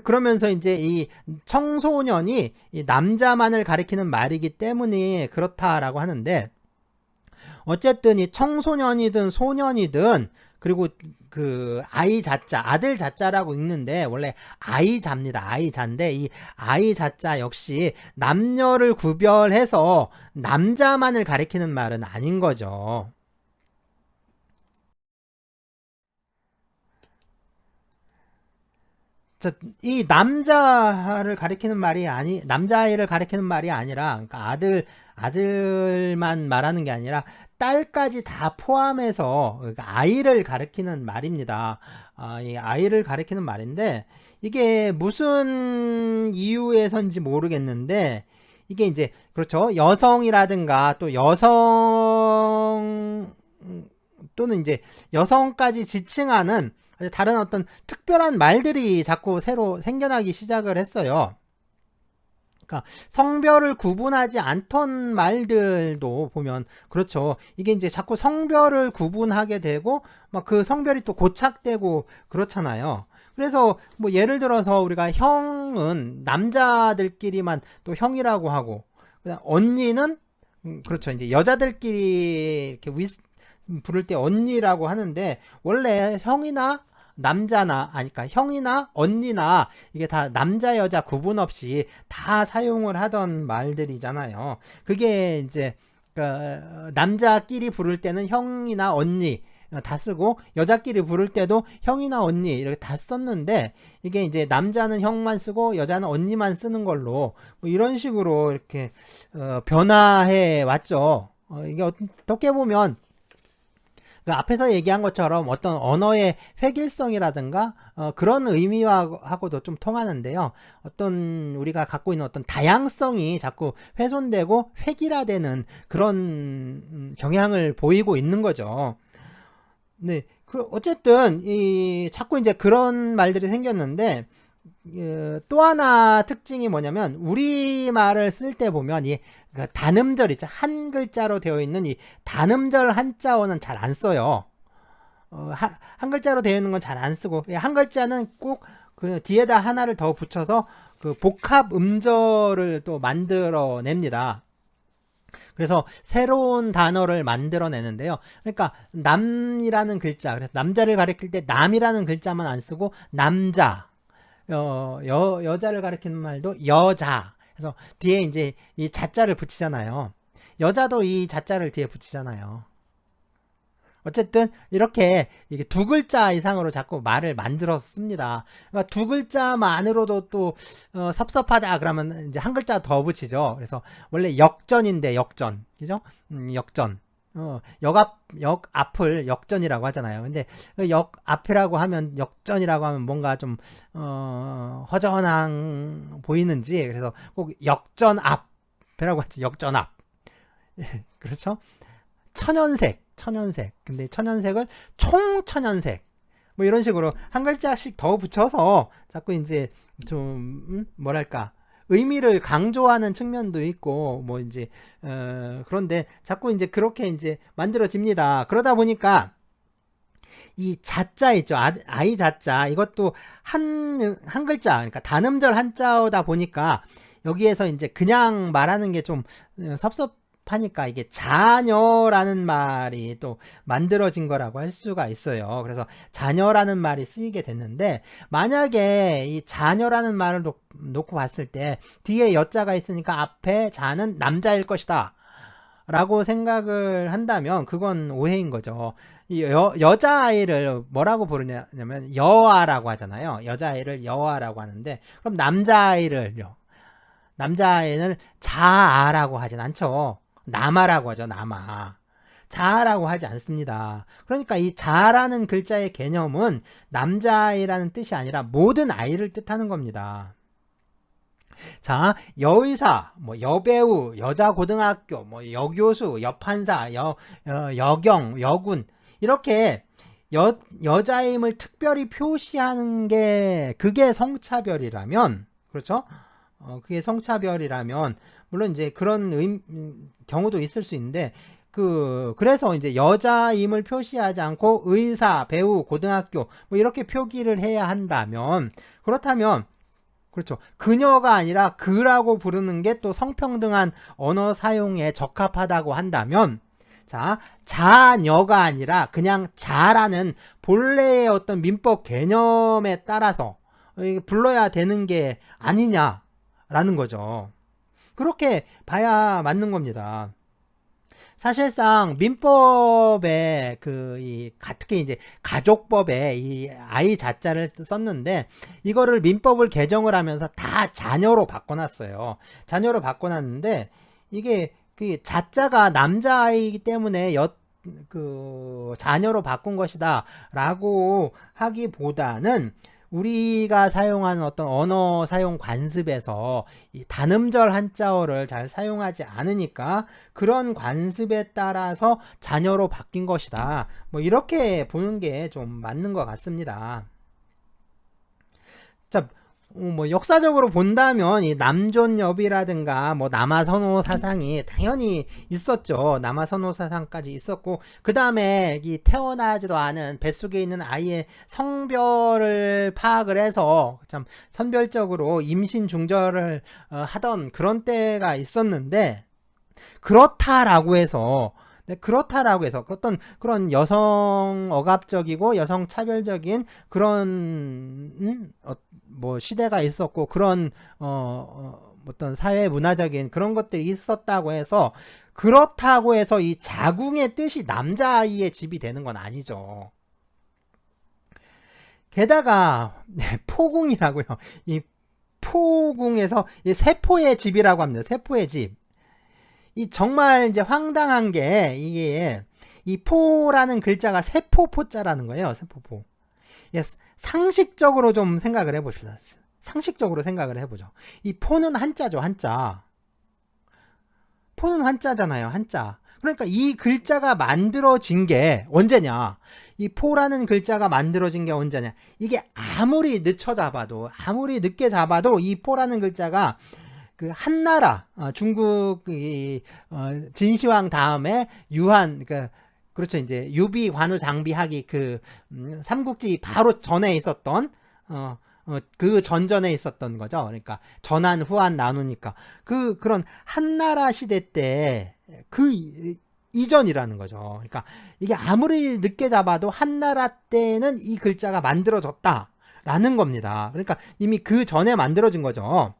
그러면서 이제 이 청소년이 이 남자만을 가리키는 말이기 때문에 그렇다라고 하는데, 어쨌든 이 청소년이든 소년이든 그리고 그 아이 자자, 아들 자자라고 읽는데 원래 아이자입니다. 아이자인데 이 아이 자자 역시 남녀를 구별해서 남자만을 가리키는 말은 아닌 거죠. 이 남자를 가리키는 말이 남자아이를 가리키는 말이 아니라, 그러니까 아들만 말하는 게 아니라 딸까지 다 포함해서 그러니까 아이를 가리키는 말입니다. 이 아이를 가리키는 말인데 이게 무슨 이유에선지 모르겠는데 이게 이제 그렇죠. 여성이라든가 또 여성 또는 이제 여성까지 지칭하는 다른 어떤 특별한 말들이 자꾸 새로 생겨나기 시작을 했어요. 그러니까 성별을 구분하지 않던 말들도 보면 그렇죠. 이게 이제 자꾸 성별을 구분하게 되고 막 그 성별이 또 고착되고 그렇잖아요. 그래서 뭐 예를 들어서 우리가 형은 남자들끼리만 또 형이라고 하고, 그다음 언니는 그렇죠. 이제 여자들끼리 이렇게 부를 때 언니라고 하는데 원래 형이나 남자나 그러니까 형이나 언니나 이게 다 남자 여자 구분 없이 다 사용을 하던 말들이잖아요. 그게 이제 남자끼리 부를 때는 형이나 언니 다 쓰고 여자끼리 부를 때도 형이나 언니 이렇게 다 썼는데 이게 이제 남자는 형만 쓰고 여자는 언니만 쓰는 걸로 뭐 이런 식으로 이렇게 변화해 왔죠. 이게 어떻게 보면 그 앞에서 얘기한 것처럼 어떤 언어의 획일성이라든가 그런 의미하고도 좀 통하는데요. 어떤 우리가 갖고 있는 어떤 다양성이 자꾸 훼손되고 획일화되는 그런 경향을 보이고 있는 거죠. 네, 어쨌든 자꾸 이제 그런 말들이 생겼는데 또 하나 특징이 뭐냐면 우리말을 쓸 때 보면 그 단음절 있죠. 한 글자로 되어 있는 이 단음절 한자어는 잘 안 써요. 한 글자로 되어 있는 건 잘 안 쓰고 한 글자는 꼭 그 뒤에다 하나를 더 붙여서 그 복합 음절을 또 만들어 냅니다. 그래서 새로운 단어를 만들어내는데요. 그러니까 남이라는 글자, 그래서 남자를 가리킬 때 남이라는 글자만 안 쓰고 남자, 여자를 가리키는 말도 여자. 그래서 뒤에 이제 이 자자를 붙이잖아요. 여자도 이 자자를 뒤에 붙이잖아요. 어쨌든 이렇게 이게 두 글자 이상으로 자꾸 말을 만들었습니다. 그러니까 두 글자만으로도 또 섭섭하다 그러면 이제 한 글자 더 붙이죠. 그래서 원래 역전인데 역전, 그죠? 역전. 역 앞을 역전이라고 하잖아요. 근데 역 앞이라고 하면 역전이라고 하면 뭔가 좀 허전한 보이는지 그래서 꼭 역전 앞이라고 하지. 역전 앞. 그렇죠? 천연색. 근데 천연색을 총천연색. 뭐 이런 식으로 한 글자씩 더 붙여서 자꾸 이제 좀 뭐랄까 의미를 강조하는 측면도 있고 뭐 이제 그런데 자꾸 이제 그렇게 이제 만들어집니다. 그러다 보니까 이 자자 있죠. 아이 자자 이것도 한 글자 그러니까 단음절 한자어다 보니까 여기에서 이제 그냥 말하는 게 좀 섭섭하니까 이게 자녀라는 말이 또 만들어진 거라고 할 수가 있어요. 그래서 자녀라는 말이 쓰이게 됐는데 만약에 이 자녀라는 말을 놓고 봤을 때 뒤에 여자가 있으니까 앞에 자는 남자일 것이다 라고 생각을 한다면 그건 오해인 거죠. 이 여자아이를 뭐라고 부르냐면 여아라고 하잖아요. 여자아이를 여아라고 하는데 그럼 남자아이를요. 남자아이는 자아라고 하진 않죠. 남아라고 하죠. 남아. 자아라고 하지 않습니다. 그러니까 이 자라는 글자의 개념은 남자아이라는 뜻이 아니라 모든 아이를 뜻하는 겁니다. 자, 여의사, 뭐 여배우, 여자고등학교, 뭐 여교수, 여판사, 여경, 여군 이렇게 여자임을 특별히 표시하는 게 그게 성차별이라면 그렇죠? 그게 성차별이라면 물론 이제 그런 경우도 있을 수 있는데 그래서 이제 여자임을 표시하지 않고 의사, 배우, 고등학교 뭐 이렇게 표기를 해야 한다면 그렇다면 그렇죠. 그녀가 아니라 그라고 부르는 게 또 성평등한 언어 사용에 적합하다고 한다면 자, 자녀가 아니라 그냥 자라는 본래의 어떤 민법 개념에 따라서 불러야 되는 게 아니냐라는 거죠. 그렇게 봐야 맞는 겁니다. 사실상 민법에 특히 이제 가족법에 이 아이 자자를 썼는데 이거를 민법을 개정을 하면서 다 자녀로 바꿔놨어요. 자녀로 바꿔놨는데 이게 그 자자가 남자아이기 때문에 자녀로 바꾼 것이다 라고 하기보다는 우리가 사용하는 어떤 언어 사용 관습에서 이 단음절 한자어를 잘 사용하지 않으니까 그런 관습에 따라서 자녀로 바뀐 것이다. 뭐 이렇게 보는 게 좀 맞는 것 같습니다. 자, 뭐 역사적으로 본다면 이 남존여비라든가 뭐 남아선호 사상이 당연히 있었죠. 남아선호 사상까지 있었고 그 다음에 이 태어나지도 않은 뱃속에 있는 아이의 성별을 파악을 해서 참 선별적으로 임신 중절을 하던 그런 때가 있었는데 그렇다라고 해서 어떤 그런 여성 억압적이고 여성 차별적인 그런 뭐 시대가 있었고 그런 어떤 사회 문화적인 그런 것들이 있었다고 해서 그렇다고 해서 이 자궁의 뜻이 남자아이의 집이 되는 건 아니죠. 게다가 포궁이라고요. 이 포궁에서 이 세포의 집이라고 합니다. 세포의 집. 이 정말 이제 황당한 게 이게 이 포라는 글자가 세포포자라는 거예요. 세포포. 예, 상식적으로 좀 생각을 해봅시다. 상식적으로 생각을 해보죠. 이 포는 한자죠, 한자. 포는 한자잖아요, 한자. 그러니까 이 글자가 만들어진 게 언제냐? 이 포라는 글자가 만들어진 게 언제냐? 이게 아무리 늦춰 잡아도, 아무리 늦게 잡아도 이 포라는 글자가 그 한나라, 중국 진시황 다음에 유한, 그렇죠. 이제 유비, 관우, 장비, 학이 삼국지 바로 전에 있었던 그 전전에 있었던 거죠. 그러니까 전한, 후한 나누니까 그런 한나라 시대 때 이전이라는 거죠. 그러니까 이게 아무리 늦게 잡아도 한나라 때는 이 글자가 만들어졌다라는 겁니다. 그러니까 이미 그 전에 만들어진 거죠.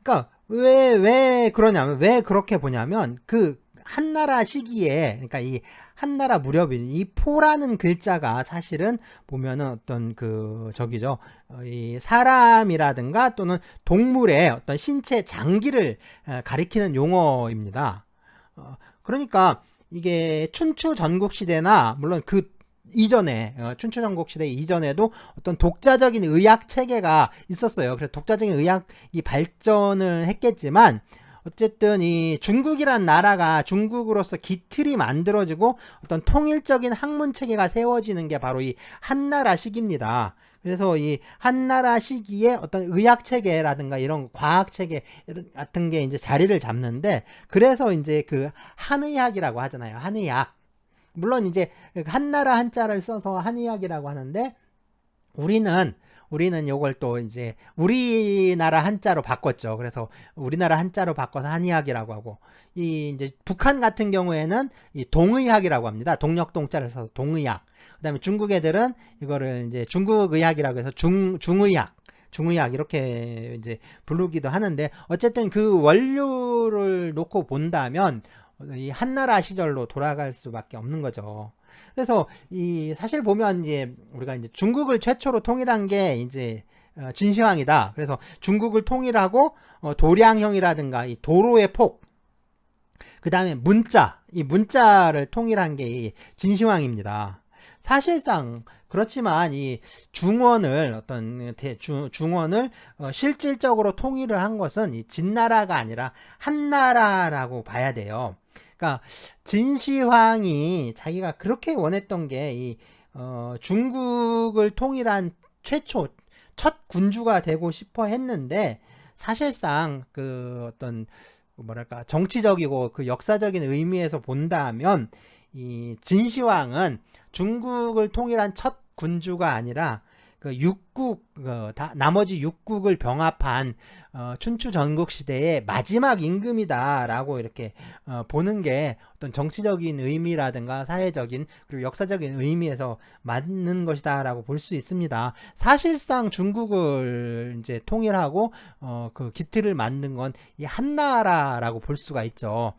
그러니까 왜 그러냐면, 왜 그렇게 보냐면 그 한나라 시기에, 그러니까 이 한나라 무렵인 이 포라는 글자가 사실은 보면은 어떤 저기죠, 이 사람이라든가 또는 동물의 어떤 신체 장기를 가리키는 용어입니다. 그러니까 이게 춘추 전국시대나 물론 그 이전에 춘추 전국시대 이전에도 어떤 독자적인 의학 체계가 있었어요. 그래서 독자적인 의학이 발전을 했겠지만 어쨌든 이 중국이란 나라가 중국으로서 기틀이 만들어지고 어떤 통일적인 학문 체계가 세워지는 게 바로 이 한나라 시기입니다. 그래서 이 한나라 시기에 어떤 의학 체계라든가 이런 과학 체계 같은 게 이제 자리를 잡는데, 그래서 이제 그 한의학이라고 하잖아요. 한의학. 물론 이제 한나라 한자를 써서 한의학이라고 하는데, 우리는 요걸 또 이제 우리나라 한자로 바꿨죠. 그래서 우리나라 한자로 바꿔서 한의학이라고 하고, 이 이제 북한 같은 경우에는 이 동의학이라고 합니다. 동력동자를 써서 동의학. 그다음에 중국 애들은 이거를 이제 중국의학이라고 해서 중의학 이렇게 이제 부르기도 하는데, 어쨌든 그 원료를 놓고 본다면 이 한나라 시절로 돌아갈 수밖에 없는 거죠. 그래서 이 사실 보면 이제 우리가 이제 중국을 최초로 통일한 게 이제 진시황이다. 그래서 중국을 통일하고 도량형이라든가 이 도로의 폭, 그 다음에 이 문자를 통일한 게 진시황입니다. 사실상 그렇지만 이 중원을 실질적으로 통일을 한 것은 이 진나라가 아니라 한나라라고 봐야 돼요. 그러니까 진시황이 자기가 그렇게 원했던 게 이 중국을 통일한 첫 군주가 되고 싶어 했는데, 사실상 그 어떤 뭐랄까 정치적이고 그 역사적인 의미에서 본다면 이 진시황은 중국을 통일한 첫 군주가 아니라 그 나머지 6국을 병합한 춘추 전국 시대의 마지막 임금이다라고 이렇게 보는 게 어떤 정치적인 의미라든가 사회적인 그리고 역사적인 의미에서 맞는 것이다라고 볼 수 있습니다. 사실상 중국을 이제 통일하고 그 기틀을 만든 건 이 한나라라고 볼 수가 있죠.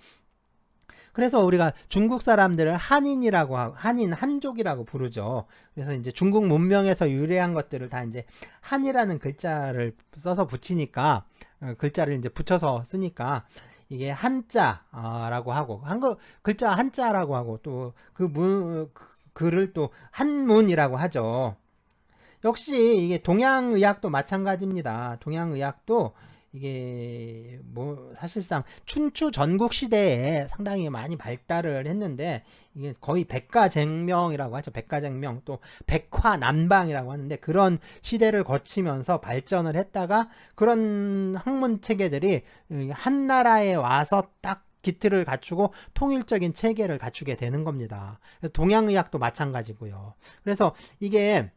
그래서 우리가 중국 사람들을 한인이라고 하고, 한족이라고 부르죠. 그래서 이제 중국 문명에서 유래한 것들을 다 이제 한이라는 글자를 써서 붙이니까, 글자를 이제 붙여서 쓰니까 이게 한자라고 하고, 글자 한자라고 하고, 또 글을 또 한문이라고 하죠. 역시 이게 동양의학도 마찬가지입니다. 동양의학도 이게 사실상 춘추 전국 시대에 상당히 많이 발달을 했는데, 이게 거의 백가쟁명이라고 하죠. 백가쟁명, 또 백화남방이라고 하는데, 그런 시대를 거치면서 발전을 했다가 그런 학문 체계들이 한나라에 와서 딱 기틀을 갖추고 통일적인 체계를 갖추게 되는 겁니다. 동양의학도 마찬가지고요. 그래서 이게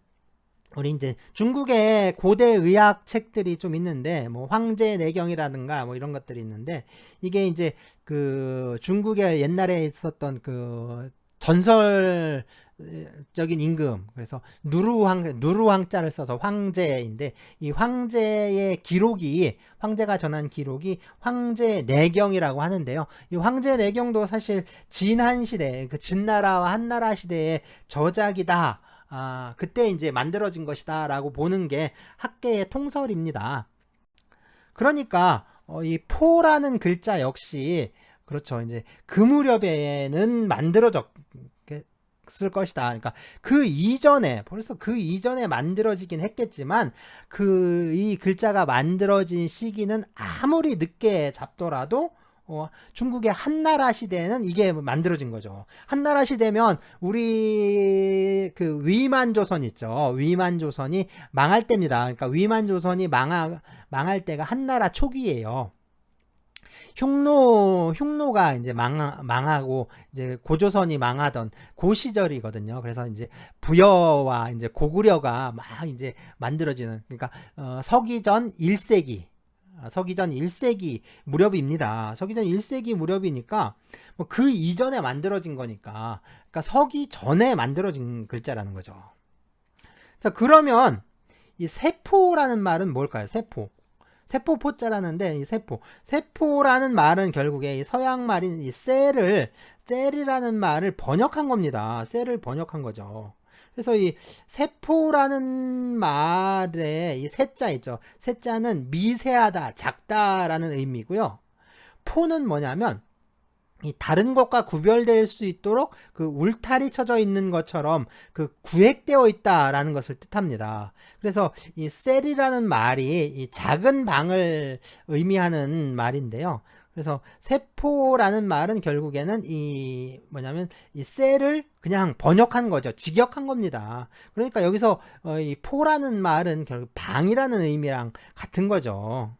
우리 이제 중국의 고대 의학 책들이 좀 있는데, 황제 내경이라든가 이런 것들이 있는데, 이게 이제 그 중국의 옛날에 있었던 그 전설적인 임금, 그래서 누루황자를 써서 황제인데, 이 황제의 기록이, 황제가 전한 기록이 황제 내경이라고 하는데요. 이 황제 내경도 사실 진한 시대, 그 진나라와 한나라 시대의 저작이다. 그때 이제 만들어진 것이다 라고 보는 게 학계의 통설입니다. 그러니까 이 포라는 글자 역시 그렇죠. 이제 그 무렵에는 만들어졌을 것이다. 그러니까 그 이전에, 벌써 그 이전에 만들어지긴 했겠지만 이 글자가 만들어진 시기는 아무리 늦게 잡더라도 중국의 한나라 시대에는 이게 만들어진 거죠. 한나라 시대면 우리 그 위만조선 있죠. 위만조선이 망할 때입니다. 그러니까 위만조선이 망할 때가 한나라 초기예요. 흉노가 이제 망하고 이제 고조선이 망하던 그 시절이거든요. 그래서 이제 부여와 이제 고구려가 막 이제 만들어지는, 그러니까 서기전 1세기 서기전 1세기 무렵입니다. 서기전 1세기 무렵이니까 뭐 그 이전에 만들어진 거니까, 그러니까 서기 전에 만들어진 글자라는 거죠. 자, 그러면 이 세포라는 말은 뭘까요? 세포자라는데, 이 세포라는 말은 결국에 이 서양 말인 이 셀이라는 말을 번역한 겁니다. 셀을 번역한 거죠. 그래서 이 세포라는 말에 이 세자 있죠. 세자는 미세하다, 작다라는 의미고요. 포는 뭐냐면 이 다른 것과 구별될 수 있도록 그 울타리 쳐져 있는 것처럼 그 구획되어 있다라는 것을 뜻합니다. 그래서 이 셀이라는 말이 이 작은 방을 의미하는 말인데요. 그래서 세포라는 말은 결국에는 이 셀을 그냥 번역한 거죠. 직역한 겁니다. 그러니까 여기서 이 포라는 말은 결국 방이라는 의미랑 같은 거죠.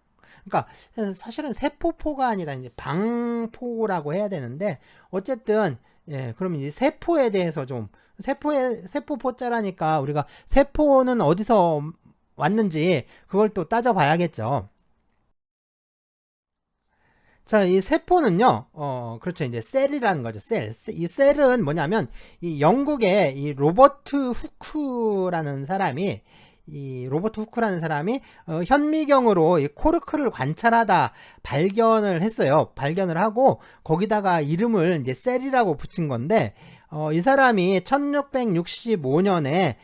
그러니까 사실은 세포포가 아니라 이제 방포라고 해야 되는데, 어쨌든 그럼 이제 세포에 대해서 좀, 세포포자라니까 우리가 세포는 어디서 왔는지 그걸 또 따져봐야겠죠. 자, 이 세포는요, 그렇죠. 이제 셀이라는 거죠. 이 셀은 뭐냐면, 이 영국의 이 로버트 후크라는 사람이, 현미경으로 이 코르크를 관찰하다 발견을 했어요. 발견을 하고, 거기다가 이름을 이제 셀이라고 붙인 건데, 이 사람이 1665년에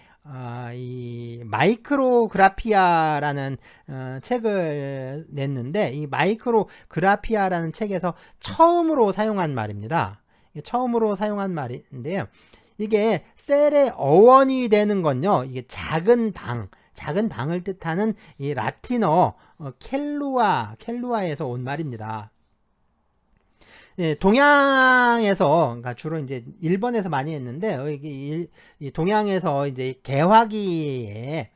이 마이크로그라피아라는 책을 냈는데, 이 마이크로그라피아라는 책에서 처음으로 사용한 말입니다. 처음으로 사용한 말인데요. 이게 셀의 어원이 되는 건요, 이게 작은 방을 뜻하는 이 라틴어 켈루아에서 온 말입니다. 동양에서, 그러니까 주로 이제 일본에서 많이 했는데, 이 동양에서 이제 개화기에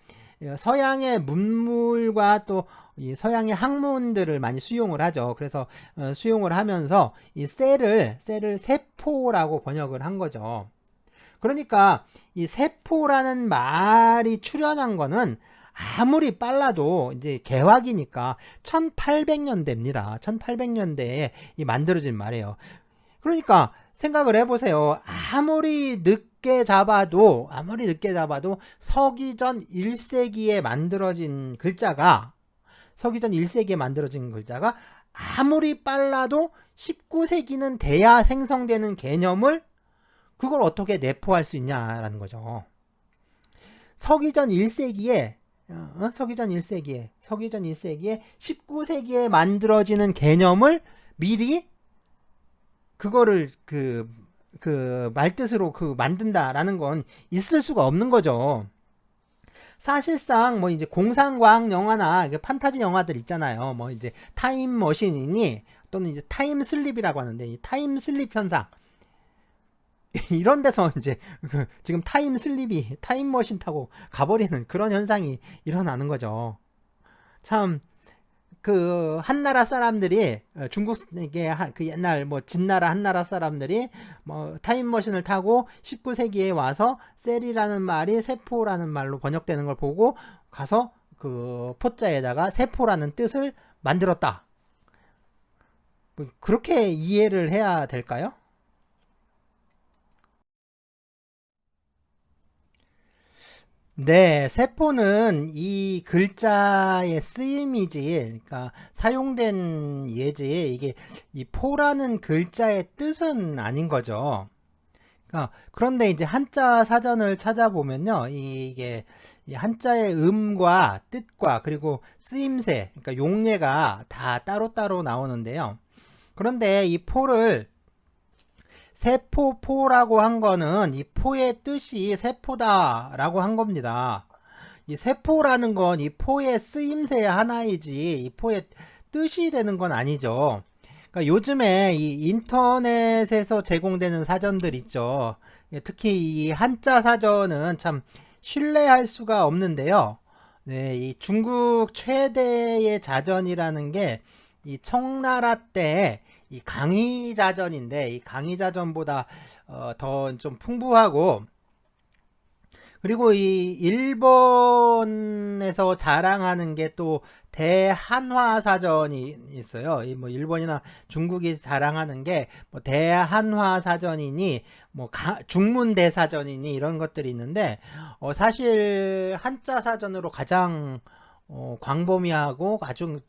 서양의 문물과 또 이 서양의 학문들을 많이 수용을 하죠. 그래서 수용을 하면서 이 셀을 세포라고 번역을 한 거죠. 그러니까 이 세포라는 말이 출현한 거는 아무리 빨라도 이제 개화기니까 1800년대입니다. 1800년대에 만들어진 말이에요. 그러니까 생각을 해보세요. 아무리 늦게 잡아도 서기전 1세기에 만들어진 글자가 아무리 빨라도 19세기는 돼야 생성되는 개념을, 그걸 어떻게 내포할 수 있냐라는 거죠. 서기전 1세기에 19세기에 만들어지는 개념을 미리 그거를 그 말뜻으로 만든다라는 건 있을 수가 없는 거죠. 사실상 뭐 이제 공상과학 영화나 판타지 영화들 있잖아요. 뭐 이제 타임머신이니 또는 이제 타임슬립이라고 하는데, 이 타임슬립 현상, 이런 데서 이제 지금 타임머신 타고 가버리는 그런 현상이 일어나는 거죠. 참, 그 한나라 사람들이, 중국의 그 옛날 뭐 진나라 한나라 사람들이 뭐 타임머신을 타고 19세기에 와서 셀이라는 말이 세포라는 말로 번역되는 걸 보고 가서 그 포자에다가 세포라는 뜻을 만들었다. 그렇게 이해를 해야 될까요? 네, 세포는 이 글자의 쓰임이지, 그러니까 사용된 예지, 이게 이 포라는 글자의 뜻은 아닌 거죠. 그런데 이제 한자 사전을 찾아보면요, 이게 이 한자의 음과 뜻과 그리고 쓰임새, 그러니까 용례가 다 따로따로 나오는데요. 그런데 이 포를 세포포라고 한 거는 이 포의 뜻이 세포다라고 한 겁니다. 이 세포라는 건 이 포의 쓰임새 하나이지 이 포의 뜻이 되는 건 아니죠. 그러니까 요즘에 이 인터넷에서 제공되는 사전들 있죠. 특히 이 한자 사전은 참 신뢰할 수가 없는데요. 네, 이 중국 최대의 자전이라는 게 이 청나라 때 이 강의자전인데 이 강의자전보다 더 좀 풍부하고, 그리고 이 일본에서 자랑하는 게 또 대한화사전이 있어요. 이 뭐 일본이나 중국이 자랑하는 게 뭐 대한화사전이니 뭐 중문대사전이니 이런 것들이 있는데, 사실 한자 사전으로 가장 광범위하고 아주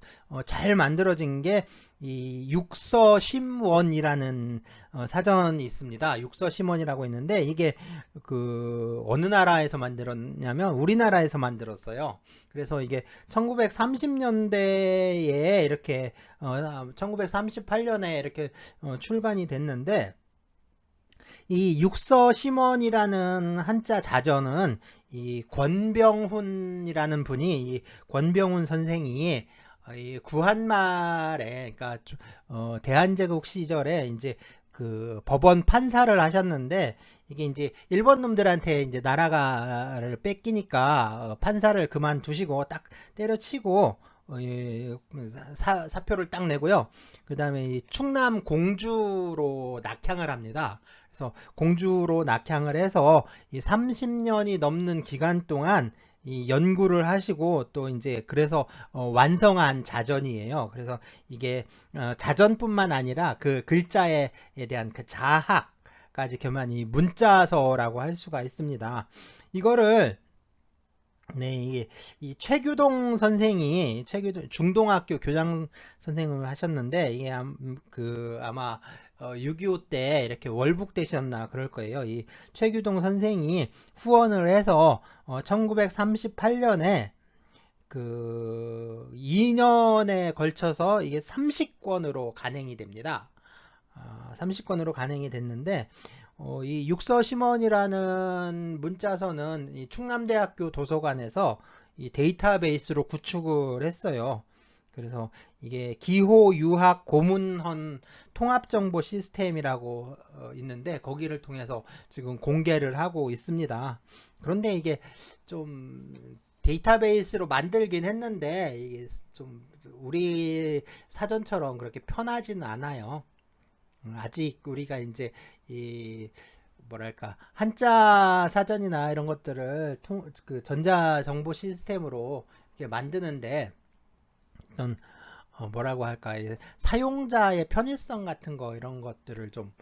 잘 만들어진 게 이 육서심원이라는 사전이 있습니다. 육서심원이라고 있는데 이게 그 어느 나라에서 만들었냐면 우리나라에서 만들었어요. 그래서 이게 1930년대에 이렇게 1938년에 이렇게 출간이 됐는데, 이 육서심원이라는 한자 자전은 이 권병훈이라는 분이, 이 권병훈 선생이 이 구한말에, 그러니까 대한제국 시절에 이제 그 법원 판사를 하셨는데, 이게 이제 일본 놈들한테 이제 나라를 뺏기니까 판사를 그만두시고 딱 때려치고 사표를 딱 내고요. 그 다음에 이 충남 공주로 낙향을 합니다. 그래서 공주로 낙향을 해서 이 30년이 넘는 기간 동안 이 연구를 하시고 또 이제 그래서 완성한 자전이에요. 그래서 이게 자전뿐만 아니라 그 글자에 대한 그 자학까지 겸한 이 문자서라고 할 수가 있습니다. 이거를 네, 이게 이 최규동 선생이 중동학교 교장 선생님을 하셨는데, 이게 아마 6.25 때 이렇게 월북되셨나 그럴 거예요. 이 최규동 선생이 후원을 해서 1938년에 그 2년에 걸쳐서 이게 30권으로 간행이 됩니다. 30권으로 간행이 됐는데, 이 육서심원이라는 문자서는 이 충남대학교 도서관에서 이 데이터베이스로 구축을 했어요. 그래서 이게 기호 유학 고문헌 통합정보 시스템이라고 있는데 거기를 통해서 지금 공개를 하고 있습니다. 그런데 이게 좀 데이터베이스로 만들긴 했는데 이게 좀 우리 사전처럼 그렇게 편하지는 않아요. 아직 우리가 이제 이 뭐랄까 한자 사전이나 이런 것들을 그 전자정보 시스템으로 이렇게 만드는데 어떤 뭐라고 할까, 사용자의 편의성 같은 거 이런 것들을 좀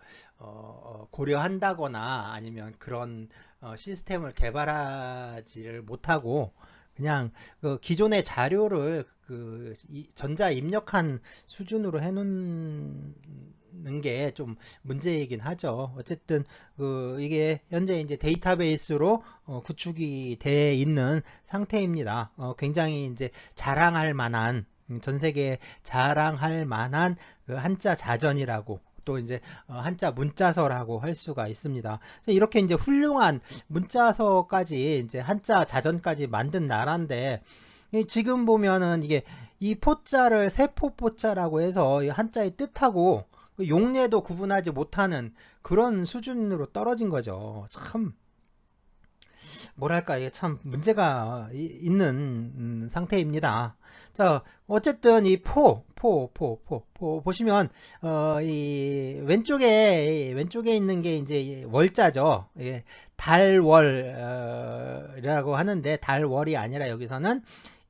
고려한다거나 아니면 그런 시스템을 개발하지를 못하고 그냥 그 기존의 자료를 그 전자 입력한 수준으로 해놓는 게 좀 문제이긴 하죠. 어쨌든 이게 현재 이제 데이터베이스로 구축이 돼 있는 상태입니다. 굉장히 이제 자랑할 만한, 전 세계에 자랑할 만한 그 한자 자전이라고, 또 이제 한자 문자서라고 할 수가 있습니다. 이렇게 이제 훌륭한 문자서까지 이제 한자 자전까지 만든 나라인데, 지금 보면은 이게 이 포자를 세포포자라고 해서 이 한자의 뜻하고 용례도 구분하지 못하는 그런 수준으로 떨어진 거죠. 참 뭐랄까, 이게 참 문제가 있는 상태입니다. 자, 어쨌든 이 보시면 이 왼쪽에 있는 게 이제 월자죠. 예, 달월이라고 하는데 달월이 아니라 여기서는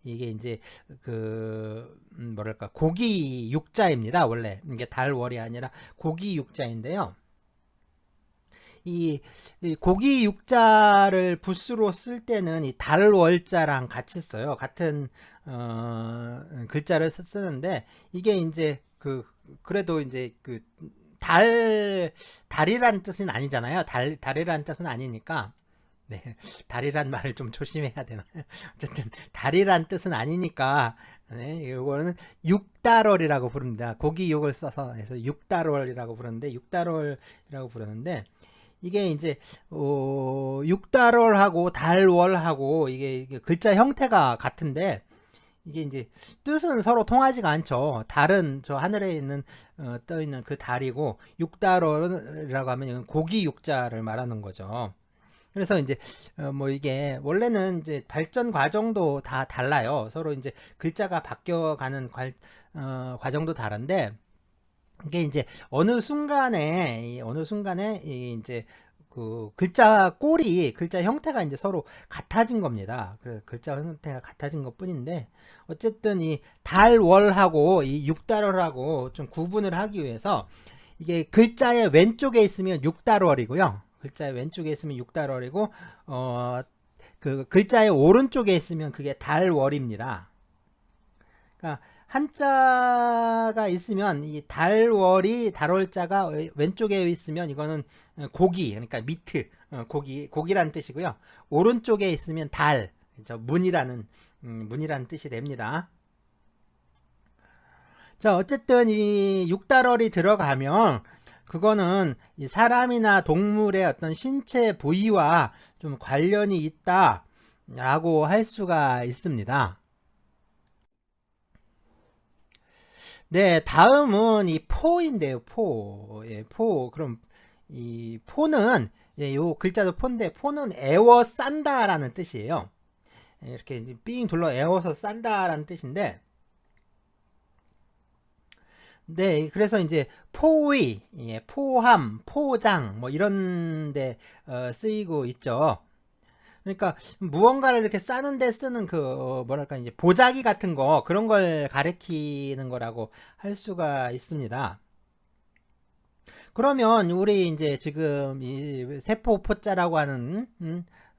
이게 이제 그 뭐랄까 고기 육자입니다. 원래 이게 달월이 아니라 고기 육자인데요. 이 고기 육자를 붓으로 쓸 때는 이 달월자랑 같이 써요. 같은 글자를 쓰는데 이게 이제 그래도 이제 그 달이란 뜻은 아니잖아요. 달이란 뜻은 아니니까 네, 달이란 말을 좀 조심해야 되나. 어쨌든 달이란 뜻은 아니니까 네, 이거는 육달월이라고 부릅니다. 고기 육을 써서 해서 육달월이라고 부르는데 육달월이라고 부르는데 이게 이제 육달월하고 달월하고 이게 글자 형태가 같은데 이게 이제 뜻은 서로 통하지가 않죠. 달은 저 하늘에 있는 떠 있는 그 달이고 육달월이라고 하면 이건 고기 육자를 말하는 거죠. 그래서 이제 뭐 이게 원래는 이제 발전 과정도 다 달라요. 서로 이제 글자가 바뀌어가는 과정도 다른데 이게 이제 어느 순간에 이제 그 글자 꼴이 글자 형태가 이제 서로 같아진 겁니다. 그래서 글자 형태가 같아진 것뿐인데 어쨌든 이 달월하고 이 육달월하고 좀 구분을 하기 위해서 이게 글자의 왼쪽에 있으면 육달월이고요. 글자의 왼쪽에 있으면 육달월이고 그 글자의 오른쪽에 있으면 그게 달월입니다. 그러니까 한자가 있으면 이 달월자가 왼쪽에 있으면 이거는 고기, 그러니까 미트, 고기라는 뜻이고요. 오른쪽에 있으면 달, 문이라는 뜻이 됩니다. 자, 어쨌든 이 육달월이 들어가면 그거는 이 사람이나 동물의 어떤 신체 부위와 좀 관련이 있다라고 할 수가 있습니다. 네, 다음은 이 포인데요, 포. 예, 포. 그럼 이 포는 예, 요 글자도 포인데 포는 애워 싼다라는 뜻이에요. 예, 이렇게 삥 둘러 애워서 싼다라는 뜻인데 네, 그래서 이제 포의, 예, 포함, 포장 뭐 이런 데 쓰이고 있죠. 그러니까 무언가를 이렇게 싸는데 쓰는 그 뭐랄까 이제 보자기 같은 거 그런 걸 가리키는 거라고 할 수가 있습니다. 그러면 우리 이제 지금 이 세포 포자라고 하는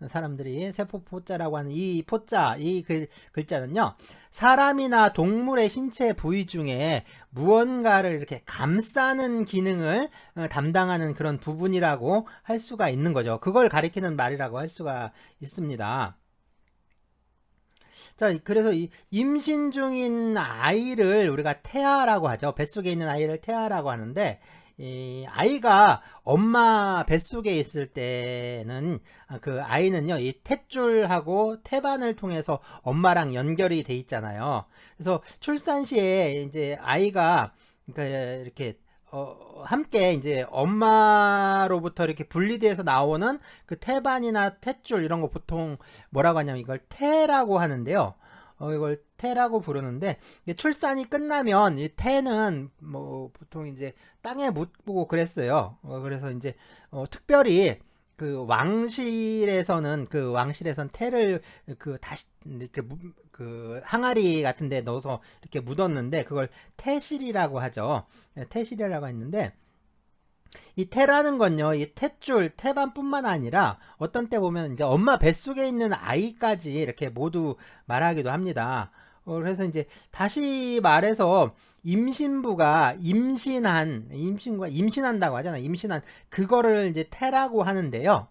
사람들이 세포 포자라고 하는 이 포자 이 글자는요 사람이나 동물의 신체 부위 중에 무언가를 이렇게 감싸는 기능을 담당하는 그런 부분이라고 할 수가 있는 거죠. 그걸 가리키는 말이라고 할 수가 있습니다. 자, 그래서 이 임신 중인 아이를 우리가 태아라고 하죠. 뱃속에 있는 아이를 태아라고 하는데 이 아이가 엄마 뱃속에 있을 때는 그 아이는요 이 탯줄하고 태반을 통해서 엄마랑 연결이 돼 있잖아요. 그래서 출산 시에 이제 아이가 이렇게 함께 이제 엄마로부터 이렇게 분리돼서 나오는 그 태반이나 탯줄 이런 거 보통 뭐라고 하냐면 이걸 태라고 하는데요. 이걸 태라고 부르는데 출산이 끝나면 이 태는 뭐 보통 이제 땅에 묻고 그랬어요. 그래서 이제 특별히 그 왕실에서는 태를 그 다시 이렇게 그 항아리 같은 데 넣어서 이렇게 묻었는데 그걸 태실이라고 하죠. 태실이라고 했는데 이 태라는 건요, 이 탯줄, 태반뿐만 아니라 어떤 때 보면 이제 엄마 뱃속에 있는 아이까지 이렇게 모두 말하기도 합니다. 그래서 이제 다시 말해서 임신부가 임신한다고 하잖아요. 임신한 그거를 이제 태라고 하는데요.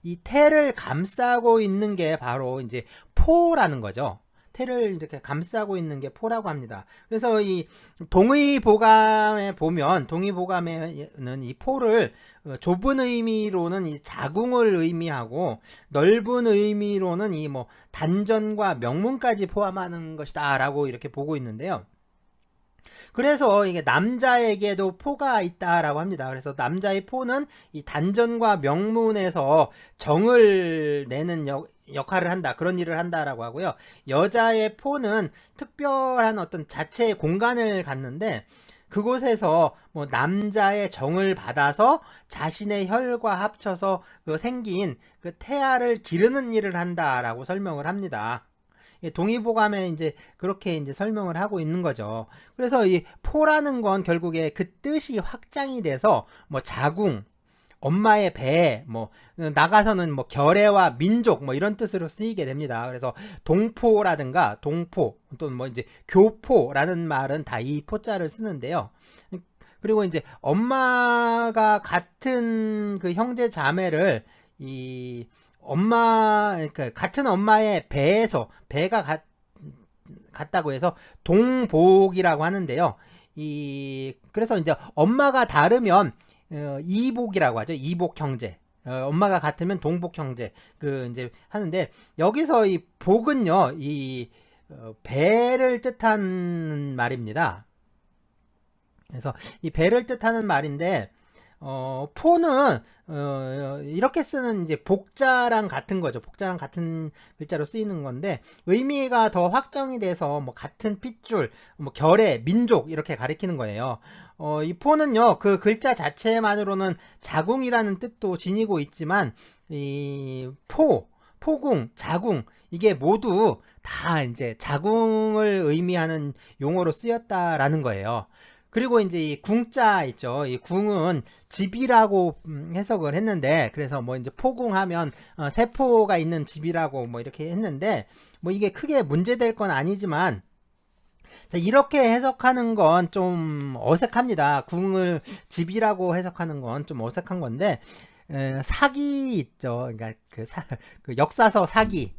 이 태를 감싸고 있는 게 바로 이제 포라는 거죠. 태를 이렇게 감싸고 있는 게 포라고 합니다. 그래서 이 동의보감에 보면 동의보감에는 이 포를 좁은 의미로는 이 자궁을 의미하고 넓은 의미로는 이 뭐 단전과 명문까지 포함하는 것이다라고 이렇게 보고 있는데요. 그래서 이게 남자에게도 포가 있다라고 합니다. 그래서 남자의 포는 이 단전과 명문에서 정을 내는 역할을 한다. 그런 일을 한다라고 하고요. 여자의 포는 특별한 어떤 자체의 공간을 갖는데 그곳에서 뭐 남자의 정을 받아서 자신의 혈과 합쳐서 그 생긴 그 태아를 기르는 일을 한다라고 설명을 합니다. 동의보감에 이제 그렇게 이제 설명을 하고 있는 거죠. 그래서 이 포라는 건 결국에 그 뜻이 확장이 돼서 뭐 자궁, 엄마의 배, 뭐 나가서는 뭐 결애와 민족 뭐 이런 뜻으로 쓰이게 됩니다. 그래서 동포라든가 동포 또는 뭐 이제 교포라는 말은 다 이 포자를 쓰는데요. 그리고 이제 엄마가 같은 그 형제 자매를 이 그러니까 같은 엄마의 배가 같다고 해서 동복이라고 하는데요. 그래서 이제 엄마가 다르면 이복이라고 하죠. 이복 형제. 엄마가 같으면 동복 형제. 이제 하는데 여기서 이 복은요, 배를 뜻하는 말입니다. 그래서 이 배를 뜻하는 말인데 포는 이렇게 쓰는 이제 복자랑 같은 거죠. 복자랑 같은 글자로 쓰이는 건데 의미가 더 확정이 돼서 뭐 같은 핏줄, 뭐 결의, 민족 이렇게 가리키는 거예요. 이 포는요, 그 글자 자체만으로는 자궁이라는 뜻도 지니고 있지만 이 포궁, 자궁 이게 모두 다 이제 자궁을 의미하는 용어로 쓰였다라는 거예요. 그리고 이제 이 궁자 있죠. 이 궁은 집이라고 해석을 했는데, 그래서 뭐 이제 포궁하면 세포가 있는 집이라고 뭐 이렇게 했는데, 뭐 이게 크게 문제될 건 아니지만 이렇게 해석하는 건 좀 어색합니다. 궁을 집이라고 해석하는 건 좀 어색한 건데, 사기 있죠. 그러니까 그 역사서 사기.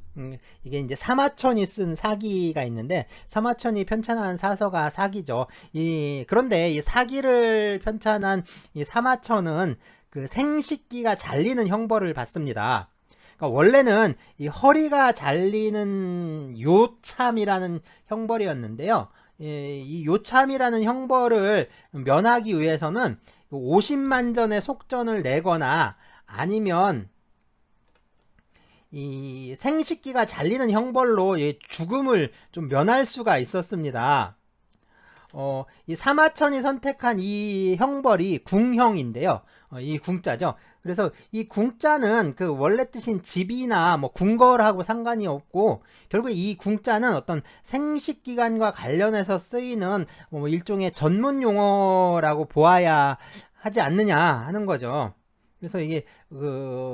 이게 이제 사마천이 쓴 사기가 있는데 사마천이 편찬한 사서가 사기죠. 그런데 이 사기를 편찬한 이 사마천은 그 생식기가 잘리는 형벌을 받습니다. 그러니까 원래는 이 허리가 잘리는 요참이라는 형벌이었는데요. 이 요참이라는 형벌을 면하기 위해서는 50만 전의 속전을 내거나 아니면 이 생식기가 잘리는 형벌로 죽음을 좀 면할 수가 있었습니다. 이 사마천이 선택한 이 형벌이 궁형인데요. 이 궁자죠. 그래서 이 궁자는 그 원래 뜻인 집이나 뭐 궁궐하고 상관이 없고 결국 이 궁자는 어떤 생식기관과 관련해서 쓰이는 뭐 일종의 전문 용어라고 보아야 하지 않느냐 하는 거죠. 그래서 이게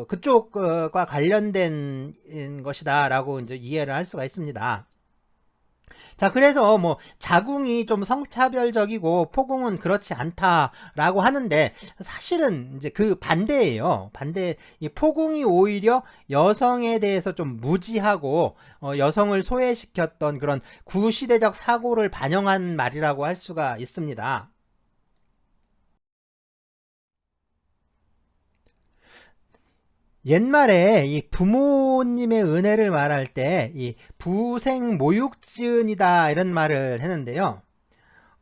그쪽과 관련된 것이다라고 이제 이해를 할 수가 있습니다. 자, 그래서 뭐 자궁이 좀 성차별적이고 포궁은 그렇지 않다라고 하는데 사실은 이제 그 반대예요. 이 포궁이 오히려 여성에 대해서 좀 무지하고 여성을 소외시켰던 그런 구시대적 사고를 반영한 말이라고 할 수가 있습니다. 옛말에 이 부모님의 은혜를 말할 때 이 부생모육지은이다 이런 말을 했는데요.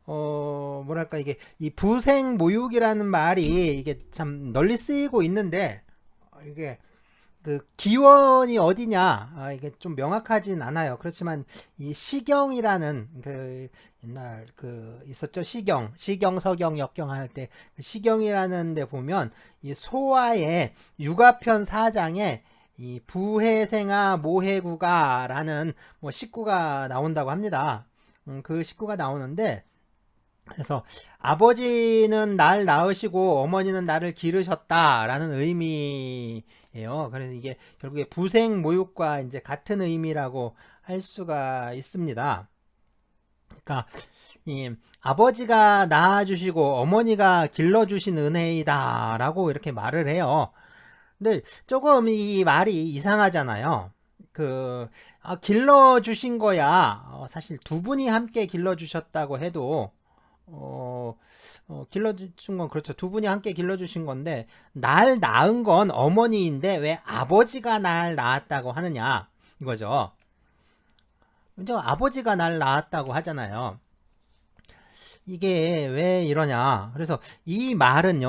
뭐랄까 이게 이 부생모육이라는 말이 이게 참 널리 쓰이고 있는데 이게 그 기원이 어디냐 이게 좀 명확하진 않아요. 그렇지만 이 시경이라는 그 옛날 그 있었죠. 시경 서경 역경 할 때 시경이라는 데 보면 이 소아의 육아편 4장에 이 부해생아 모해구가라는 뭐 식구가 나온다고 합니다. 그 식구가 나오는데 그래서 아버지는 날 낳으시고 어머니는 나를 기르셨다라는 의미예요. 그래서 이게 결국에 부생 모육과 이제 같은 의미라고 할 수가 있습니다. 그러니까 이 아버지가 낳아주시고 어머니가 길러주신 은혜이다라고 이렇게 말을 해요. 근데 조금 이 말이 이상하잖아요. 길러주신 거야. 사실 두 분이 함께 길러주셨다고 해도 길러주신 건 그렇죠. 두 분이 함께 길러주신 건데 날 낳은 건 어머니인데 왜 아버지가 날 낳았다고 하느냐 이거죠. 이제 아버지가 날 낳았다고 하잖아요. 이게 왜 이러냐. 그래서 이 말은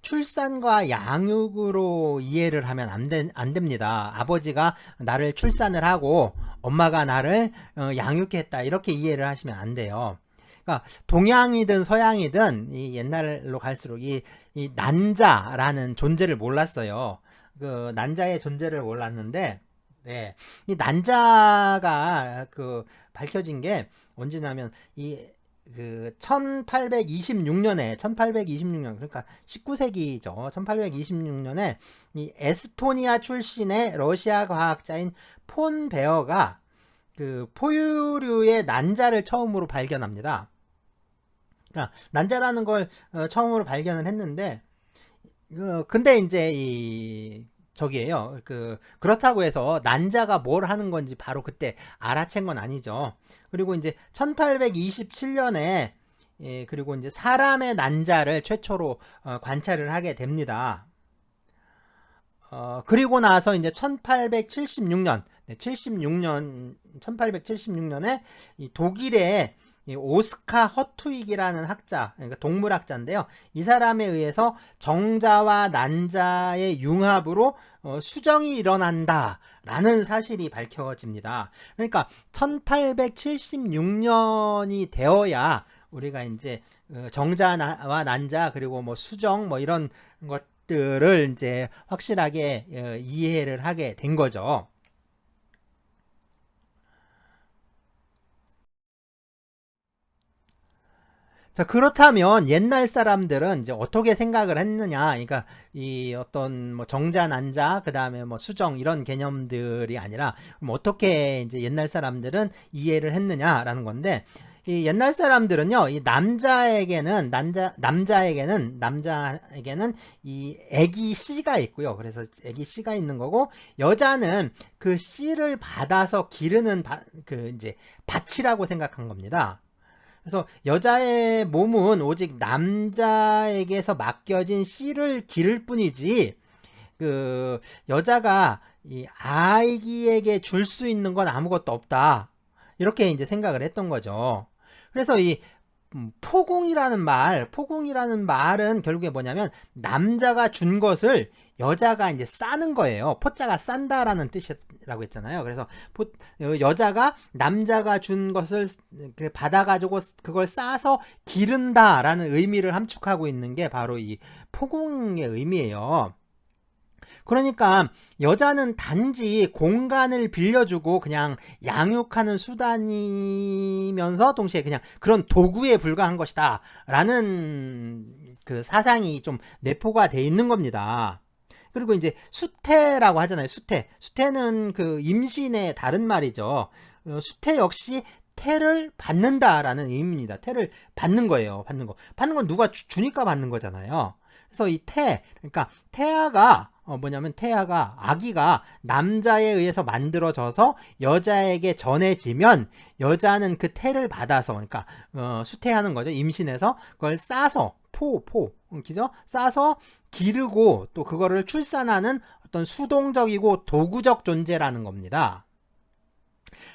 출산과 양육으로 이해를 하면 안 됩니다. 아버지가 나를 출산을 하고 엄마가 나를 양육했다 이렇게 이해를 하시면 안 돼요. 그러니까 동양이든 서양이든 이 옛날로 갈수록 이 난자라는 존재를 몰랐어요. 그 난자의 존재를 몰랐는데 네. 이 난자가 밝혀진 게 언제냐면 1826년 그러니까 19세기죠. 1826년에 이 에스토니아 출신의 러시아 과학자인 폰 베어가 그 포유류의 난자를 처음으로 발견합니다. 그러니까 난자라는 걸 처음으로 발견을 했는데 근데 이제 저기예요. 그렇다고 해서 난자가 뭘 하는 건지 바로 그때 알아챈 건 아니죠. 그리고 이제 1827년에 그리고 이제 사람의 난자를 최초로 관찰을 하게 됩니다. 그리고 나서 이제 1876년, 1876년에 이 독일의 이 오스카 허투익이라는 학자, 그러니까 동물학자인데요. 이 사람에 의해서 정자와 난자의 융합으로 수정이 일어난다라는 사실이 밝혀집니다. 그러니까 1876년이 되어야 우리가 이제 정자와 난자 그리고 뭐 수정 뭐 이런 것들을 이제 확실하게 이해를 하게 된 거죠. 자, 그렇다면 옛날 사람들은 이제 어떻게 생각을 했느냐? 그러니까 이 어떤 뭐 정자, 난자, 그 다음에 뭐 수정 이런 개념들이 아니라 그럼 어떻게 이제 옛날 사람들은 이해를 했느냐라는 건데 이 옛날 사람들은요, 이 남자에게는 이 애기 씨가 있고요. 그래서 애기 씨가 있는 거고 여자는 그 씨를 받아서 기르는 그 이제 밭이라고 생각한 겁니다. 그래서 여자의 몸은 오직 남자에게서 맡겨진 씨를 기를 뿐이지 그 여자가 이 아기에게 줄 수 있는 건 아무것도 없다. 이렇게 이제 생각을 했던 거죠. 그래서 이 포궁이라는 말은 결국에 뭐냐면 남자가 준 것을 여자가 이제 싸는 거예요. 포자가 싼다라는 뜻이라고 했잖아요. 그래서 여자가 남자가 준 것을 받아가지고 그걸 싸서 기른다라는 의미를 함축하고 있는 게 바로 이 포궁의 의미예요. 그러니까 여자는 단지 공간을 빌려주고 그냥 양육하는 수단이면서 동시에 그냥 그런 도구에 불과한 것이다 라는 그 사상이 좀 내포가 돼 있는 겁니다. 그리고 이제 수태라고 하잖아요. 수태는 그 임신의 다른 말이죠. 수태 역시 태를 받는다라는 의미입니다. 태를 받는 거예요. 받는 건 누가 주니까 받는 거잖아요. 그래서 이 그러니까 태아가 뭐냐면 아기가 남자에 의해서 만들어져서 여자에게 전해지면 여자는 그 태를 받아서 그러니까 수태하는 거죠. 임신해서 그걸 싸서 그죠? 싸서 기르고 또 그거를 출산하는 어떤 수동적이고 도구적 존재라는 겁니다.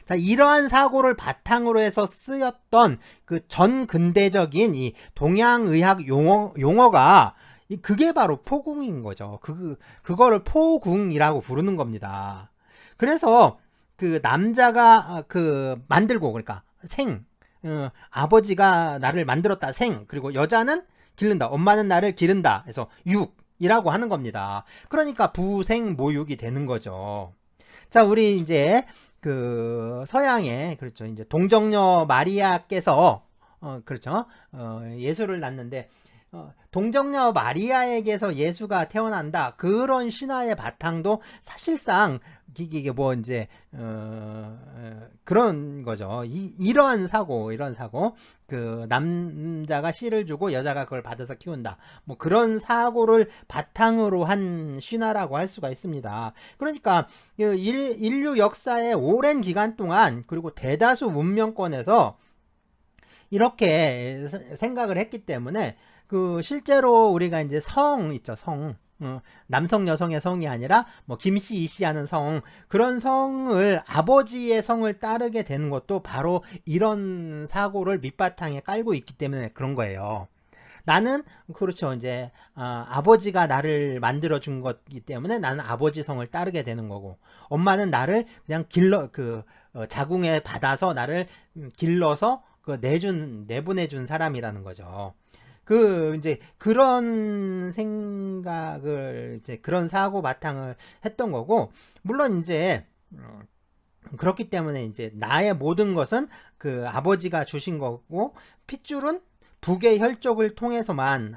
자, 이러한 사고를 바탕으로 해서 쓰였던 그 전근대적인 이 동양의학 용어가 그게 바로 포궁인 거죠. 그거를 포궁이라고 부르는 겁니다. 그래서 그 남자가 만들고 그러니까 아버지가 나를 만들었다 그리고 여자는 기른다. 엄마는 나를 기른다. 그래서 육이라고 하는 겁니다. 그러니까 부생모육이 되는 거죠. 자, 우리 이제 서양의 그렇죠. 이제 동정녀 마리아께서 그렇죠. 예수를 낳는데 동정녀 마리아에게서 예수가 태어난다. 그런 신화의 바탕도 사실상 이게 뭐 이제 그런 거죠. 이런 사고 그 남자가 씨를 주고 여자가 그걸 받아서 키운다. 뭐 그런 사고를 바탕으로 한 신화라고 할 수가 있습니다. 그러니까 인류 역사의 오랜 기간 동안 그리고 대다수 문명권에서 이렇게 생각을 했기 때문에 실제로 우리가 이제 성 있죠. 남성 여성의 성이 아니라 뭐 김씨 이씨 하는 그런 성을 아버지의 성을 따르게 되는 것도 바로 이런 사고를 밑바탕에 깔고 있기 때문에 그런 거예요. 나는 그렇죠. 이제 아버지가 나를 만들어 준 거기 때문에 나는 아버지 성을 따르게 되는 거고 엄마는 나를 그냥 자궁에 받아서 나를 길러서 내보내준 사람이라는 거죠. 이제 그런 생각을 이제 그런 사고 바탕을 했던 거고 물론 이제 그렇기 때문에 이제 나의 모든 것은 아버지가 주신 거고 핏줄은 북의 혈족을 통해서만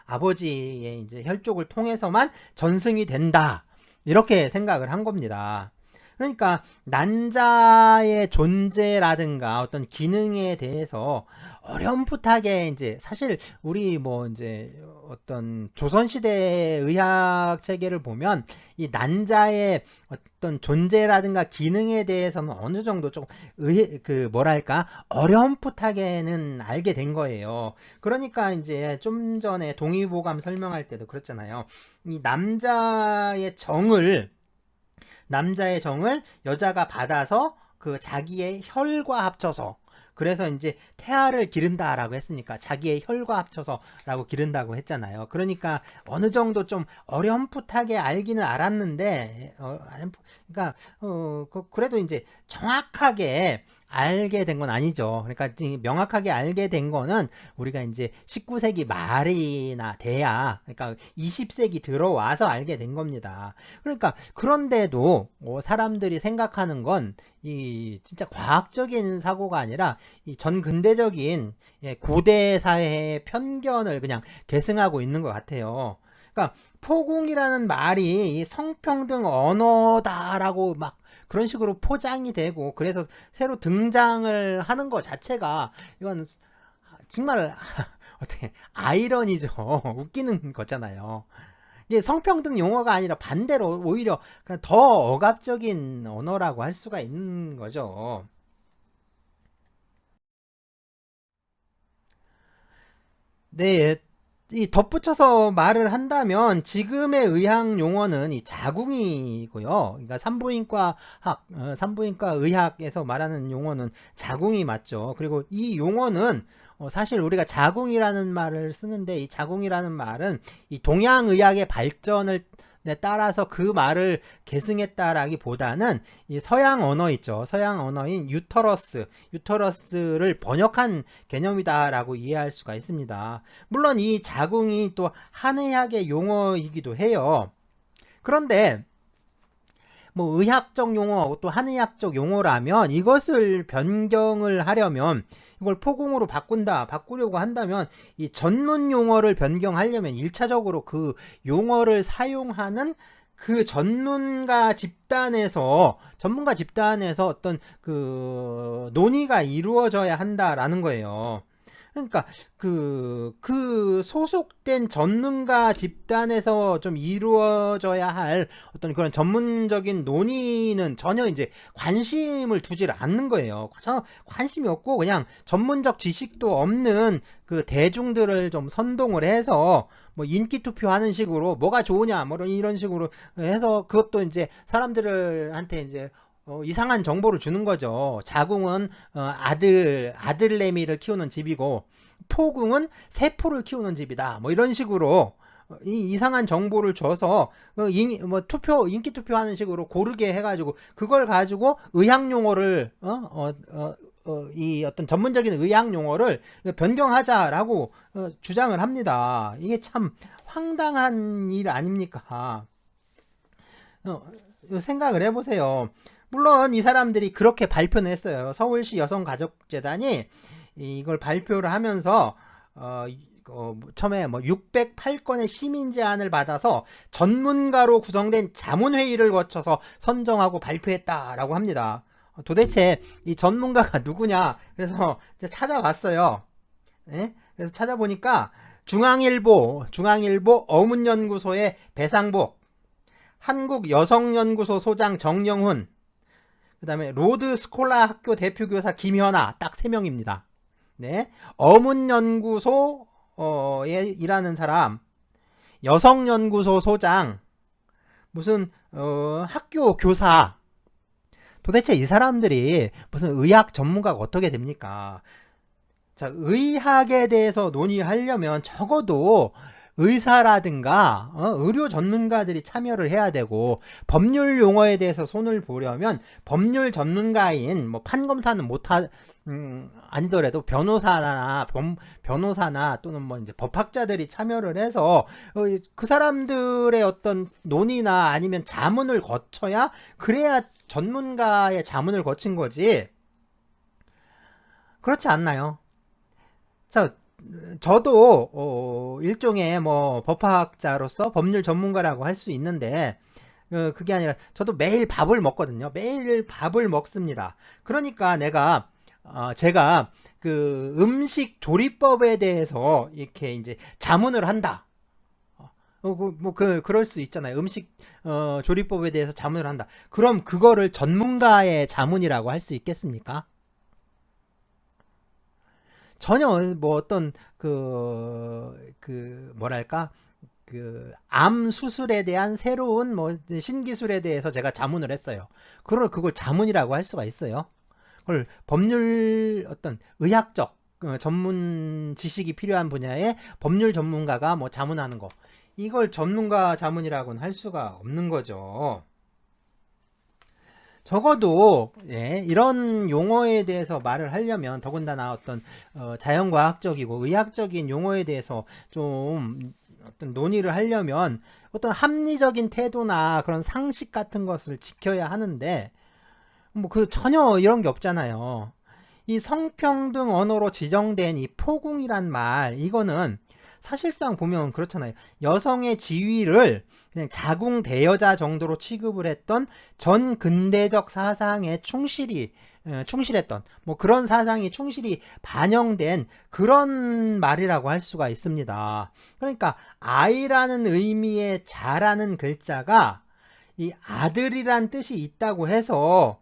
아버지의 이제 혈족을 통해서만 전승이 된다 이렇게 생각을 한 겁니다. 그러니까 난자의 존재라든가 어떤 기능에 대해서 어렴풋하게 이제 사실 우리 뭐 이제 어떤 조선시대의 의학 체계를 보면 이 난자의 어떤 존재라든가 기능에 대해서는 어느 정도 좀 그 뭐랄까 어렴풋하게는 알게 된 거예요. 그러니까 이제 좀 전에 동의보감 설명할 때도 그랬잖아요. 이 남자의 정을 여자가 받아서 그 자기의 혈과 합쳐서 그래서 이제 태아를 기른다라고 했으니까 자기의 혈과 합쳐서라고 기른다고 했잖아요. 그러니까 어느 정도 좀 어렴풋하게 알기는 알았는데 그러니까 그래도 이제 정확하게 알게 된 건 아니죠. 그러니까 명확하게 알게 된 거는 우리가 이제 19세기 말이나 돼야, 그러니까 20세기 들어와서 알게 된 겁니다. 그러니까 그런데도 사람들이 생각하는 건 이 진짜 과학적인 사고가 아니라 이 전근대적인 고대 사회의 편견을 그냥 계승하고 있는 것 같아요. 그러니까 포궁이라는 말이 이 성평등 언어다라고 막 그런 식으로 포장이 되고 그래서 새로 등장을 하는 것 자체가 이건 정말 어떻게 아이러니죠. 웃기는 거잖아요. 이게 성평등 용어가 아니라 반대로 오히려 그냥 더 억압적인 언어라고 할 수가 있는 거죠. 네, 이 덧붙여서 말을 한다면 지금의 의학 용어는 이 자궁이고요. 그러니까 산부인과 의학에서 말하는 용어는 자궁이 맞죠. 그리고 이 용어는 사실 우리가 자궁이라는 말을 쓰는데 이 자궁이라는 말은 이 동양의학의 발전을 따라서 그 말을 계승했다라기보다는 이 서양 언어 있죠. 서양 언어인 유터러스를 번역한 개념이다라고 이해할 수가 있습니다. 물론 이 자궁이 또 한의학의 용어이기도 해요. 그런데 뭐 의학적 용어 또 한의학적 용어라면 이것을 변경을 하려면 이걸 포궁으로 바꾸려고 한다면 이 전문 용어를 변경하려면 1차적으로 그 용어를 사용하는 그 전문가 집단에서 어떤 그 논의가 이루어져야 한다라는 거예요. 그러니까 그 소속된 전문가 집단에서 좀 이루어져야 할 어떤 그런 전문적인 논의는 전혀 이제 관심을 두질 않는 거예요. 전혀 관심이 없고 그냥 전문적 지식도 없는 그 대중들을 좀 선동을 해서 뭐 인기 투표하는 식으로 뭐가 좋으냐 뭐 이런 식으로 해서 그것도 이제 사람들한테 이제 이상한 정보를 주는 거죠. 자궁은 아들내미를 키우는 집이고 포궁은 세포를 키우는 집이다. 뭐 이런 식으로 이상한 정보를 줘서 인기 투표하는 식으로 고르게 해가지고 그걸 가지고 의학 용어를 이 어떤 전문적인 의학 용어를 변경하자라고 주장을 합니다. 이게 참 황당한 일 아닙니까? 생각을 해보세요. 물론 이 사람들이 그렇게 발표는 했어요. 서울시 여성가족재단이 이걸 발표를 하면서 처음에 뭐 608건의 시민 제안을 받아서 전문가로 구성된 자문회의를 거쳐서 선정하고 발표했다라고 합니다. 도대체 이 전문가가 누구냐? 그래서 찾아봤어요. 네? 그래서 찾아보니까 중앙일보 어문연구소의 배상복, 한국여성연구소 소장 정영훈, 그 다음에 로드 스콜라 학교 대표교사 김현아, 딱 3명입니다. 네. 어문연구소에 일하는 사람, 여성연구소 소장, 무슨, 학교 교사. 도대체 이 사람들이 무슨 의학 전문가가 어떻게 됩니까? 자, 의학에 대해서 논의하려면 적어도 의사라든가 의료 전문가들이 참여를 해야 되고 법률 용어에 대해서 손을 보려면 법률 전문가인 뭐 판검사는 아니더라도 변호사나 또는 뭐 이제 법학자들이 참여를 해서 그 사람들의 어떤 논의나 아니면 자문을 거쳐야 그래야 전문가의 자문을 거친 거지. 그렇지 않나요? 자, 저도 일종의 뭐 법학자로서 법률 전문가라고 할 수 있는데 그게 아니라 저도 매일 밥을 먹거든요. 매일 밥을 먹습니다. 그러니까 제가 그 음식 조리법에 대해서 이렇게 이제 자문을 한다. 그럴 수 있잖아요. 음식 조리법에 대해서 자문을 한다. 그럼 그거를 전문가의 자문이라고 할 수 있겠습니까? 전혀 뭐 어떤 뭐랄까 암 수술에 대한 새로운 뭐 신기술에 대해서 제가 자문을 했어요. 그걸 자문이라고 할 수가 있어요. 그걸 법률 어떤 의학적 전문 지식이 필요한 분야의 법률 전문가가 뭐 자문하는 거, 이걸 전문가 자문이라고는 할 수가 없는 거죠. 적어도 이런 용어에 대해서 말을 하려면 더군다나 어떤 자연과학적이고 의학적인 용어에 대해서 좀 어떤 논의를 하려면 어떤 합리적인 태도나 그런 상식 같은 것을 지켜야 하는데 뭐 전혀 이런 게 없잖아요. 이 성평등 언어로 지정된 이 포궁이란 말, 이거는 사실상 보면 그렇잖아요. 여성의 지위를 그냥 자궁 대여자 정도로 취급을 했던 전 근대적 사상에 충실했던 뭐 그런 사상이 충실히 반영된 그런 말이라고 할 수가 있습니다. 그러니까 아이라는 의미의 자라는 글자가 이 아들이란 뜻이 있다고 해서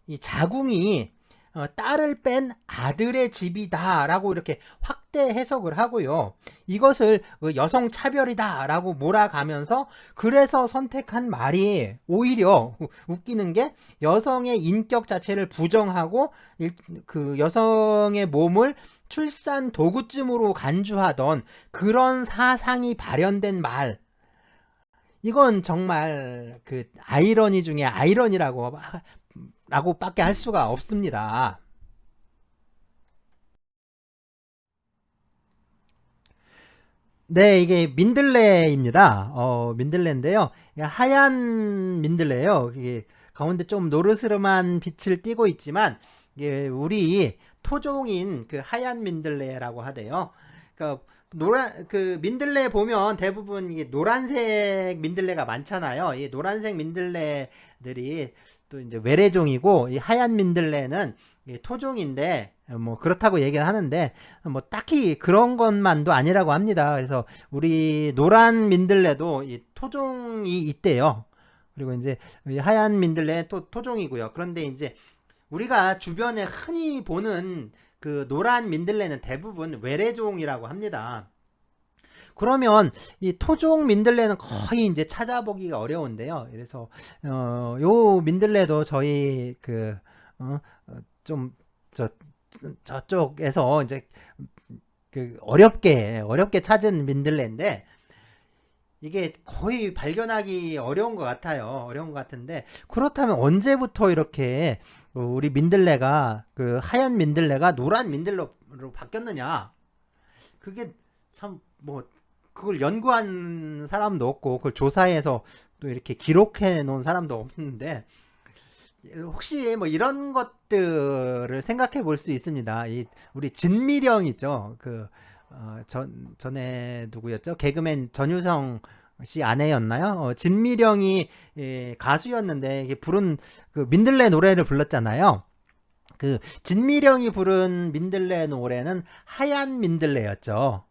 이 자궁이 딸을 뺀 아들의 집이다 라고 이렇게 확대 해석을 하고요. 이것을 여성 차별이다 라고 몰아가면서 그래서 선택한 말이 오히려 웃기는 게 여성의 인격 자체를 부정하고 그 여성의 몸을 출산 도구쯤으로 간주하던 그런 사상이 발현된 말, 이건 정말 그 아이러니 중에 아이러니라고 밖에 할 수가 없습니다. 네, 이게 민들레입니다. 민들레인데요. 하얀 민들레예요. 이게 가운데 좀 노르스름한 빛을 띠고 있지만 이게 우리 토종인 그 하얀 민들레라고 하대요. 그러니까 그 민들레 보면 대부분 이게 노란색 민들레가 많잖아요. 이 노란색 민들레들이 또 이제 외래종이고 이 하얀 민들레는 토종인데 뭐 그렇다고 얘기를 하는데 뭐 딱히 그런 것만도 아니라고 합니다. 그래서 우리 노란 민들레도 이 토종이 있대요. 그리고 이제 이 하얀 민들레 토종이고요. 그런데 이제 우리가 주변에 흔히 보는 그 노란 민들레는 대부분 외래종이라고 합니다. 그러면 이 토종 민들레는 거의 이제 찾아보기가 어려운데요. 그래서 요 민들레도 저희 좀 저쪽에서 이제 어렵게 찾은 민들레인데 이게 거의 발견하기 어려운 것 같아요. 어려운 것 같은데 그렇다면 언제부터 이렇게 우리 민들레가 그 하얀 민들레가 노란 민들레로 바뀌었느냐? 그게 참 뭐 그걸 연구한 사람도 없고 그걸 조사해서 또 이렇게 기록해 놓은 사람도 없는데 혹시 뭐 이런 것들을 생각해 볼 수 있습니다. 우리 진미령 있죠. 전에 누구였죠? 개그맨 전유성 씨 아내였나요? 진미령이 가수였는데 이게 부른 그 민들레 노래를 불렀잖아요. 그 진미령이 부른 민들레 노래는 하얀 민들레였죠.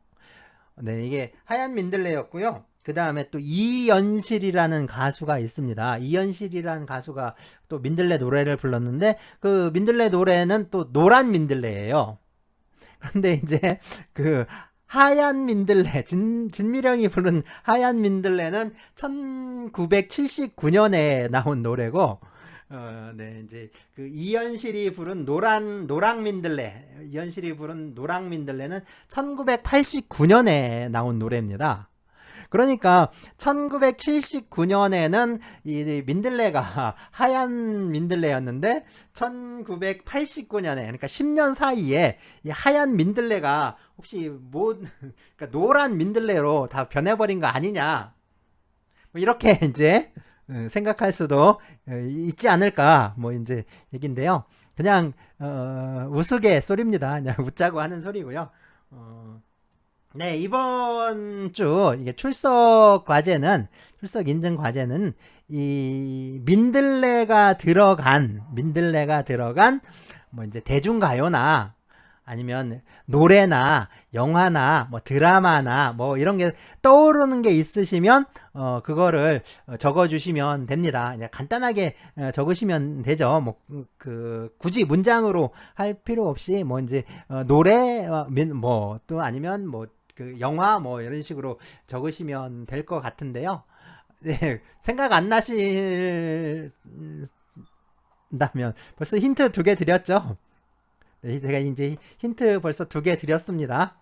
네, 이게 하얀 민들레였고요. 그 다음에 또 이연실이라는 가수가 있습니다. 이연실이라는 가수가 또 민들레 노래를 불렀는데 그 민들레 노래는 또 노란 민들레예요. 그런데 이제 그 하얀 민들레 진미령이 부른 하얀 민들레는 1979년에 나온 노래고 네, 이제 그 이현실이 부른 이현실이 부른 노랑 민들레는 1989년에 나온 노래입니다. 그러니까 1979년에는 이 민들레가 하얀 민들레였는데 1989년에 그러니까 10년 사이에 이 하얀 민들레가 혹시 그러니까 노란 민들레로 다 변해버린 거 아니냐, 뭐 이렇게 이제 생각할 수도 있지 않을까, 뭐 이제 얘긴데요. 그냥 우스갯소리입니다. 그냥 웃자고 하는 소리고요. 네, 이번 주 이게 출석 인증 과제는 이 민들레가 들어간 뭐 이제 대중가요나 아니면 노래나 영화나 뭐 드라마나 뭐 이런 게 떠오르는 게 있으시면 그거를 적어 주시면 됩니다. 그냥 간단하게 적으시면 되죠. 뭐 굳이 문장으로 할 필요 없이 뭐 이제 노래 뭐 또 아니면 뭐 그 영화 뭐 이런 식으로 적으시면 될 것 같은데요. 네, 생각 안 나신다면 벌써 힌트 두 개 드렸죠? 네, 제가 이제 힌트 벌써 두 개 드렸습니다.